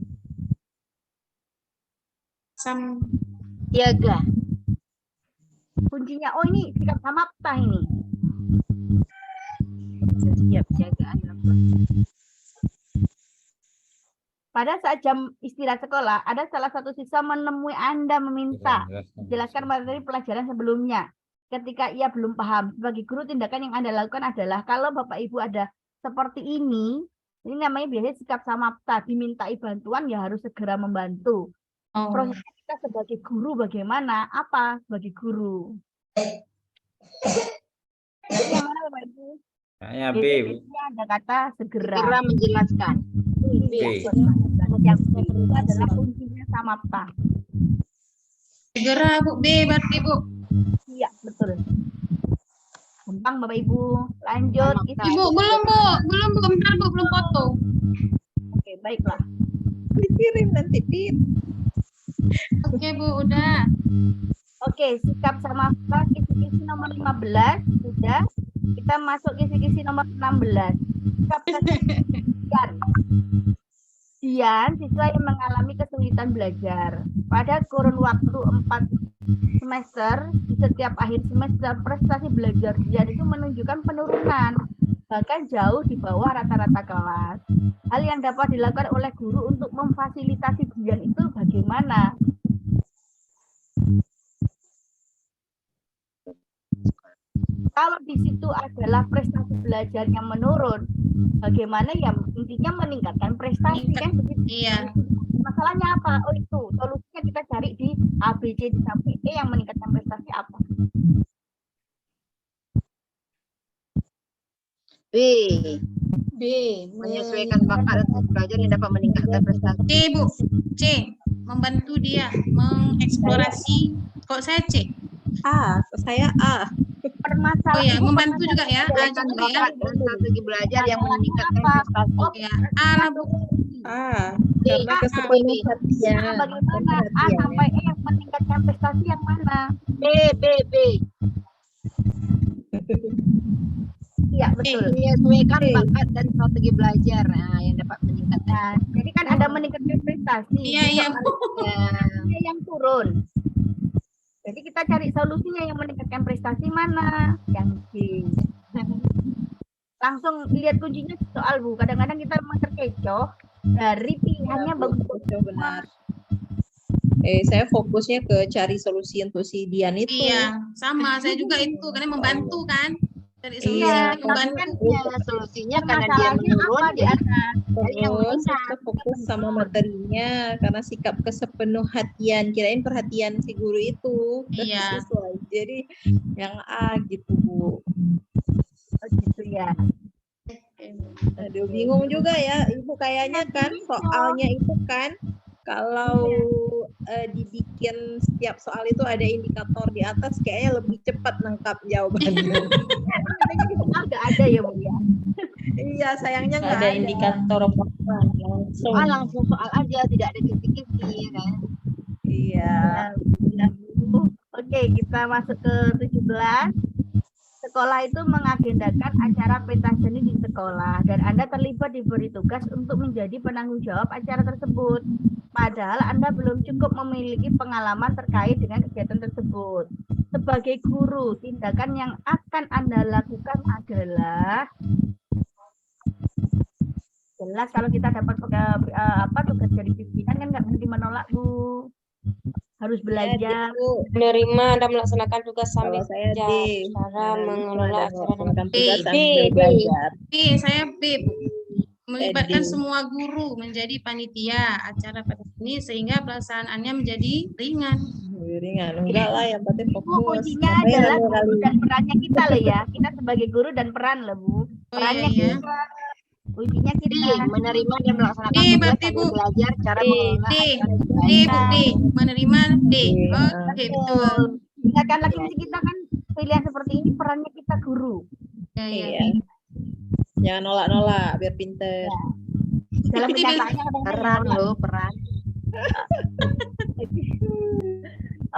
Jaga. Kuncinya, oh ini sikap samapta ini. Setiap jagaan. Pada saat jam istirahat sekolah, ada salah satu siswa menemui Anda meminta jelaskan materi pelajaran sebelumnya. Ketika ia belum paham, sebagai guru tindakan yang Anda lakukan adalah kalau Bapak Ibu ada seperti ini namanya biasanya sikap samapta, dimintai bantuan ya harus segera membantu. Prosesnya kita sebagai guru bagaimana? Apa sebagai guru? Yang mana Bapak Ibu? Kayaknya B, Bu. Biasanya ada kata segera. Segera menjelaskan. B. Yang kedua adalah kuncinya samapta. Segera Bu, B berarti Bu. Iya, betul. Gampang Bapak Ibu. Lanjut. Ibu, belum Bu, bentar Bu, belum foto. Oke, baiklah. Dikirim nanti, Pip. Oke Bu, udah. Oke, sikap samapta kisi-kisi nomor 15 sudah. Kita masuk kisi-kisi nomor 16. Sikap kesepian. Dian, siswa yang mengalami kesulitan belajar. Pada kurun waktu 4 semester, di setiap akhir semester, prestasi belajar Dian itu menunjukkan penurunan, bahkan jauh di bawah rata-rata kelas. Hal yang dapat dilakukan oleh guru untuk memfasilitasi Dian itu bagaimana? Kalau di situ adalah prestasi belajar yang menurun, bagaimana ya intinya meningkatkan prestasi kan begitu. Iya. Masalahnya apa? Oh itu solusinya kita cari di A, B, C sampai E yang meningkatkan prestasi apa? B. Menyesuaikan bakat dan belajar yang dapat meningkatkan prestasi. C Bu, C. Membantu dia mengeksplorasi. Kok saya C? A, saya A. Permasalahan. Oh ya, membantu juga ya. A Menyesuaikan juga ya. bakat dan strategi belajar yang meningkatkan prestasi. Ya, A lah Bu. A. Karena kesepenuh hatinya. Bagaimana A sampai E yang meningkatkan prestasi yang mana? B. Iya betul. Menyesuaikan bakat dan strategi belajar yang dapat meningkatkan. Nah, jadi kan ada meningkatkan prestasi. Iya, Yang turun. Jadi kita cari solusinya yang meningkatkan prestasi mana? Yang C. Langsung lihat kuncinya di soal Bu. Kadang-kadang kita memang terkecoh dari pilihannya bagus. Benar. Saya fokusnya ke cari solusi untuk si Dian itu. Iya, sama. Saya juga itu karena membantu kan. Dari Iya, membantu. Solusinya karena dia menurun di atas. Terus kita fokus sama materinya karena sikap kesepenuh hatian. Kirain perhatian si guru itu. Iya. Jadi yang A gitu Bu. Oh, gitu ya. Aduh, bingung juga ya Ibu kayaknya kan soalnya itu kan kalau dibikin setiap soal itu ada indikator di atas kayaknya lebih cepat nangkap jawabannya. Sepertinya di soal nggak ada ya Bu ya. Iya, sayangnya Nggak nggak ada ada. indikator apa-apa, langsung. Langsung soal aja, tidak ada kisi-kisi ya kan. Iya. Ya, Bu. Oke, kita masuk ke 17. Sekolah itu mengagendakan acara pentas seni di sekolah dan Anda terlibat diberi tugas untuk menjadi penanggung jawab acara tersebut. Padahal Anda belum cukup memiliki pengalaman terkait dengan kegiatan tersebut. Sebagai guru, tindakan yang akan Anda lakukan adalah jelas kalau kita dapat tugas dari pimpinan kan nggak mungkin menolak Bu. Harus belajar. Menerima dan melaksanakan tugas sambil Kalau saya belajar. D. Cara mengelola acara dan melaksanakan B, tugas B, sambil B. belajar. Saya B, Bu. Melibatkan D. semua guru menjadi panitia acara pada ini sehingga pelaksanaannya menjadi ringan. Ringan, enggak lah, yang penting Bu, fokus. kuncinya Ngapain adalah lama guru kali? dan perannya kita loh ya. Kita sebagai guru dan peran loh Bu. Oh Perannya iya, iya. kita. Kuncinya D. kita. Menerima dan melaksanakan D, tugas berarti, sambil Bu. belajar cara D, mengelola D, acara D, dengan Bu, baik. D. Menerima D. Oke, betul. Betul. Ingatkan lagi kita kan pilihan seperti ini perannya kita guru. Ya, ya. Iya. Jangan nolak-nolak, biar pinter. Ya. Dalam kenyataannya kadang-kadang Peran nolak. loh, peran.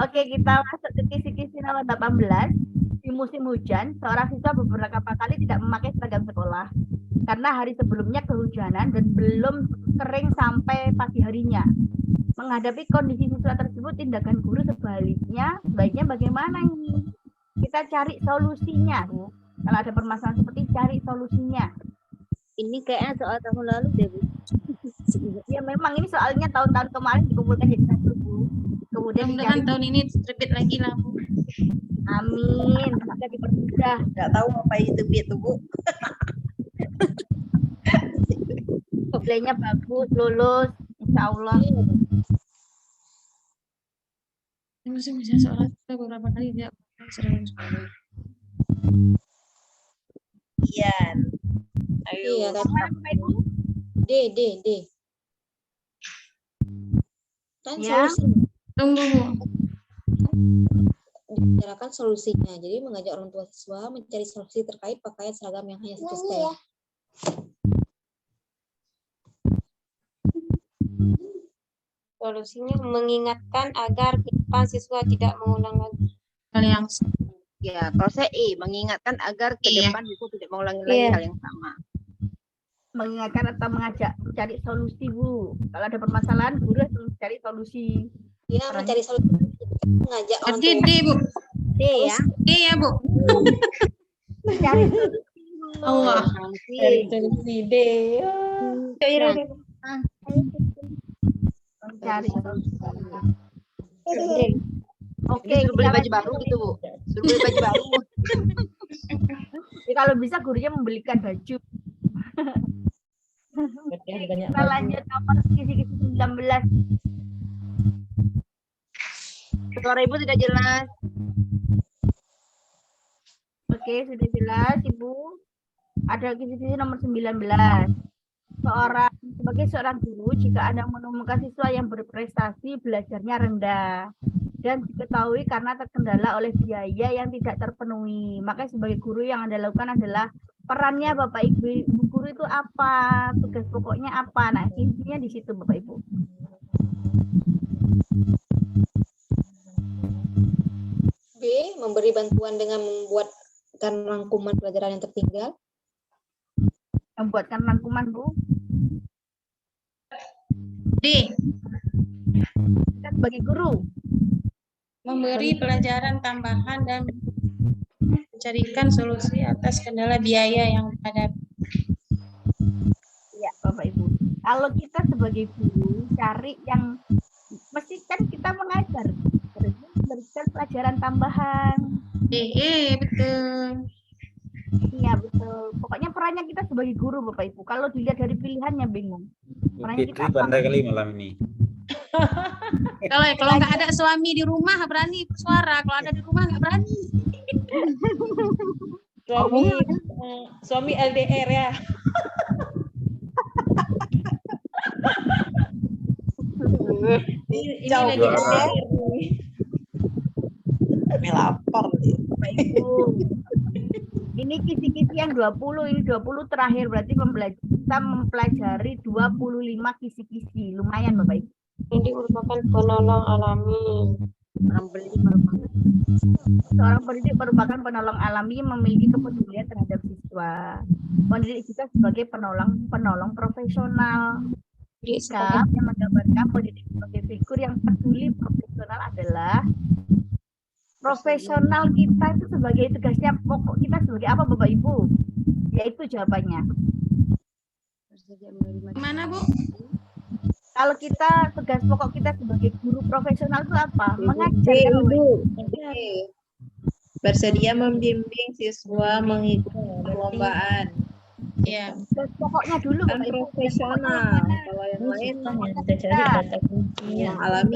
Oke, kita masuk ke kisi-kisi nomor 18. Di musim hujan, seorang siswa beberapa kali tidak memakai seragam sekolah karena hari sebelumnya kehujanan dan belum kering sampai pagi harinya. Menghadapi kondisi siswa tersebut, tindakan guru sebaliknya, sebaiknya bagaimana ini? Kita cari solusinya, Bu. Kalau ada permasalahan seperti ini, cari solusinya. Ini kayaknya soal tahun lalu deh, Bu. Ya memang ini soalnya tahun-tahun kemarin dikumpulkan jadi satu, Bu. Kemudian Mudah-mudahan dicari. tahun ini terbit lagi lah, Bu. Amin. Semoga dipermudah. Nggak tahu apa itu itu, Bu. Nilainya bagus, lulus, insya Allah. Musim hujan seorang siswa beberapa kali tidak memakai seragam sekolah. Ian. Ayo. Iya, kan. Mana Bapak Ibu? D. Kan Ya. solusi. Tunggu, Bu. Dibicarakan solusinya. Jadi mengajak orang tua siswa mencari solusi terkait pakaian seragam yang hanya satu style. Solusinya mengingatkan agar ke depan siswa tidak mengulang lagi. Hal yang Ya, kalau saya E, mengingatkan agar ke Iya. depan siswa tidak mengulangi lagi Iya. hal yang sama. Mengingatkan atau mengajak mencari solusi, Bu. Kalau ada permasalahan, guru harus mencari solusi. Ya, mencari solusi. Mengajak orang berarti tua. D, Bu. D ya. D ya, Bu. Mencari solusi, Bu. Allah. Dari solusi D. Mencari solusi. Oke, Suruh beli kita baju baru gitu, Bu. Suruh beli baju baru. Ya, kalau bisa gurunya membelikan baju. Banyak Kita lanjut nomor kisi-kisi 19. Suara Ibu tidak jelas. Oke, sudah jelas, Ibu. Ada kisi-kisi nomor 19. Sebagai seorang guru, jika Anda menemukan siswa yang berprestasi belajarnya rendah dan diketahui karena terkendala oleh biaya yang tidak terpenuhi, maka sebagai guru yang Anda lakukan adalah perannya Bapak Ibu, guru itu apa, tugas pokoknya apa. Nah, intinya di situ Bapak Ibu. B, memberi bantuan dengan membuatkan rangkuman pelajaran yang tertinggal. Membuatkan rangkuman, Bu. D. Kita sebagai guru. Memberi pelajaran tambahan dan mencarikan solusi atas kendala biaya yang ada. Ya, Bapak Ibu. Kalau kita sebagai guru cari yang mesti kan kita mengajar, terus memberikan pelajaran tambahan. Betul. Iya betul. Pokoknya perannya kita sebagai guru Bapak Ibu. Kalau dilihat dari pilihannya bingung. Bu Perannya Fitri kita apa? pandai kali malam ini. Kalau nggak ada suami di rumah berani bersuara, kalau ada di rumah nggak berani. Suami LDR ya. Ini lagi LDR nih. Kami lapar nih. Bapak Ibu. Ini Ini kisi-kisi yang 20, ini 20 terakhir, berarti kita mempelajari 25 kisi-kisi. Lumayan Bapak Ibu. Ini merupakan penolong alami. Seorang pendidik merupakan penolong alami yang memiliki kepedulian terhadap siswa. Pendidik kita sebagai penolong profesional. Jika yang menggambarkan pendidik sebagai figur yang peduli profesional adalah profesional kita itu sebagai tugasnya pokok kita sebagai apa Bapak Ibu? Yaitu jawabannya. Mana Bu? Kalau kita tugas pokok kita sebagai guru profesional itu apa? Mengajar. Ibu. Bersedia membimbing siswa mengikuti perlombaan. Ya. Tugas pokoknya dulu Kan Bapak Ibu. profesional. Kalau yang lain Kita cari data kuncinya. yang alami.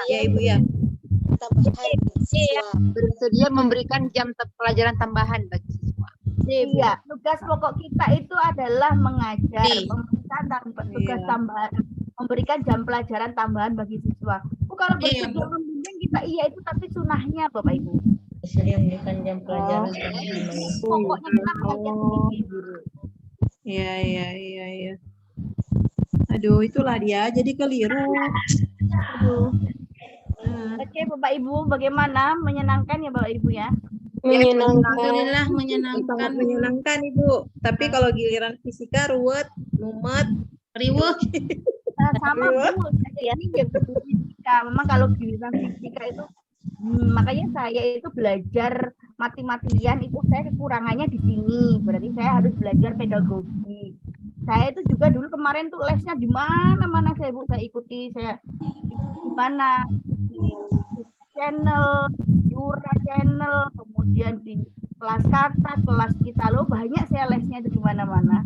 Ya Ibu ya. Tambahan siswa. Bersedia memberikan jam pelajaran tambahan bagi siswa. Iya, tugas pokok kita itu adalah mengajar, memberikan tugas tambahan, memberikan jam pelajaran tambahan bagi siswa. Kalau bersedia membimbing kita iya itu tapi sunahnya Bapak Ibu. Bersedia memberikan jam pelajaran. Pokoknya kita mengajar sedikit. Iya. Aduh, itulah dia jadi keliru. Aduh. Oke Bapak Ibu, bagaimana? Menyenangkan ya Bapak Ibu ya? Alhamdulillah menyenangkan. Sangat menyenangkan Ibu. Tapi kalau giliran fisika ruwet, mumet, riweuh. Sama Bu, saya ini ya fisika. Memang kalau giliran fisika itu makanya saya itu belajar mati-matian itu saya kekurangannya di sini. Berarti saya harus belajar pedagogi. Saya itu juga dulu kemarin tuh lesnya di mana-mana saya Bu, saya ikuti, saya di mana channel, Yura channel, kemudian di kelas kata, kelas kita loh banyak saya lesnya itu di mana-mana.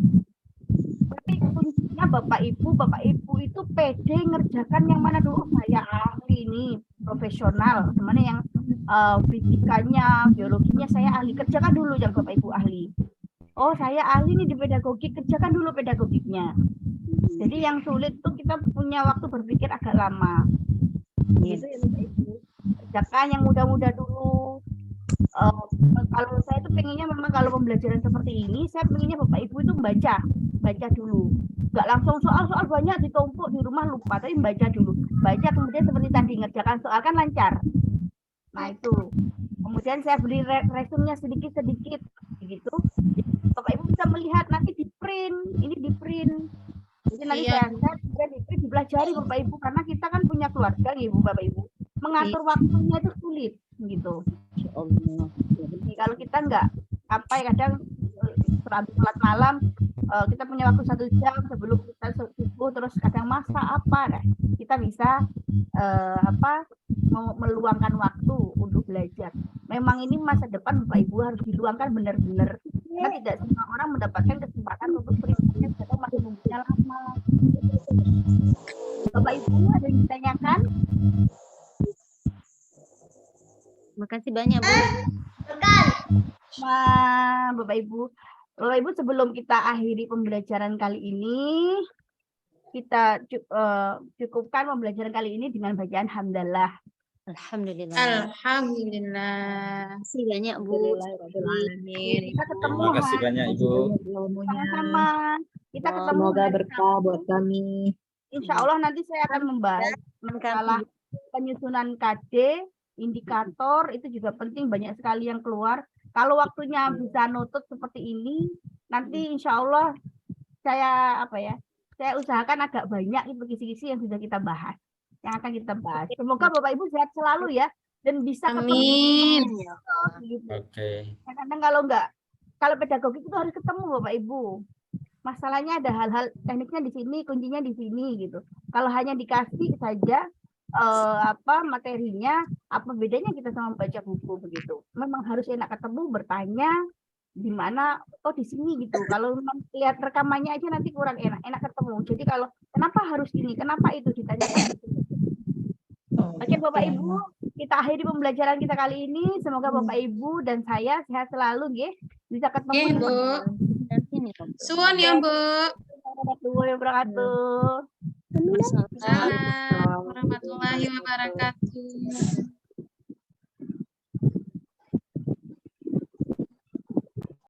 Tapi kuncinya Bapak Ibu itu pede ngerjakan yang mana dulu. Saya ahli ini profesional, mana yang fisikanya, biologinya saya ahli, kerjakan dulu yang Bapak Ibu ahli. Oh saya ahli nih di pedagogi, kerjakan dulu pedagogiknya. Jadi yang sulit tuh kita punya waktu berpikir agak lama. Gitu ya Bapak Ibu. Kerjakan yang mudah-mudah dulu. Kalau saya itu pengennya memang kalau pembelajaran seperti ini, saya pengennya Bapak Ibu itu baca dulu. Nggak langsung soal banyak ditumpuk di rumah lupa, tapi baca dulu. Baca kemudian seperti tadi ngerjakan soal kan lancar. Nah itu. Kemudian saya beli resumnya sedikit-sedikit, gitu. Bapak Ibu bisa melihat nanti di print, ini di print. Jadi nanti saya di print dipelajari Bapak Ibu karena kita kan punya keluarga Ibu Bapak Ibu. Mengatur waktunya itu sulit gitu. Jadi kalau kita nggak kadang sholat malam kita punya waktu 1 jam sebelum kita subuh terus kadang masak apa kita bisa meluangkan waktu untuk belajar. Memang ini masa depan Bapak Ibu harus diluangkan benar-benar. Karena tidak semua orang mendapatkan kesempatan untuk beribadah atau masih mempunyai lama. Bapak Ibu ada yang ditanyakan? Makasih banyak Bu. Nah, Bapak Ibu sebelum kita akhiri pembelajaran kali ini, kita cukupkan pembelajaran kali ini dengan bacaan hamdalah. Alhamdulillah. Alhamdulillah. Makasih banyak Bu. Kita ketemu. Terima kasih banyak Ibu. Sama-sama. Kita ketemu. Semoga berkah buat kami. Insya Allah nanti saya akan membahas masalah penyusunan KD, indikator itu juga penting, banyak sekali yang keluar. Kalau waktunya bisa nutut seperti ini, nanti insya Allah saya usahakan agak banyak itu kisi-kisi yang sudah kita bahas, yang akan kita bahas. Semoga Bapak Ibu sehat selalu ya dan bisa Amin. Gitu. Oke. Kadang kalau pedagogi itu harus ketemu Bapak Ibu. Masalahnya ada hal-hal tekniknya di sini, kuncinya di sini gitu. Kalau hanya dikasih saja materinya, apa bedanya kita sama baca buku begitu. Memang harus enak ketemu, bertanya di mana, oh di sini gitu. Kalau memang lihat rekamannya aja nanti kurang enak ketemu. Jadi kalau kenapa harus ini, kenapa itu ditanyakan. Oke Bapak Ibu, kita akhiri pembelajaran kita kali ini. Semoga Bapak Ibu dan saya sehat selalu, nggih. Bisa ketemu. Bu. Suwun ya Bu. Warahmatullahi wabarakatuh. Assalamualaikum warahmatullahi wabarakatuh.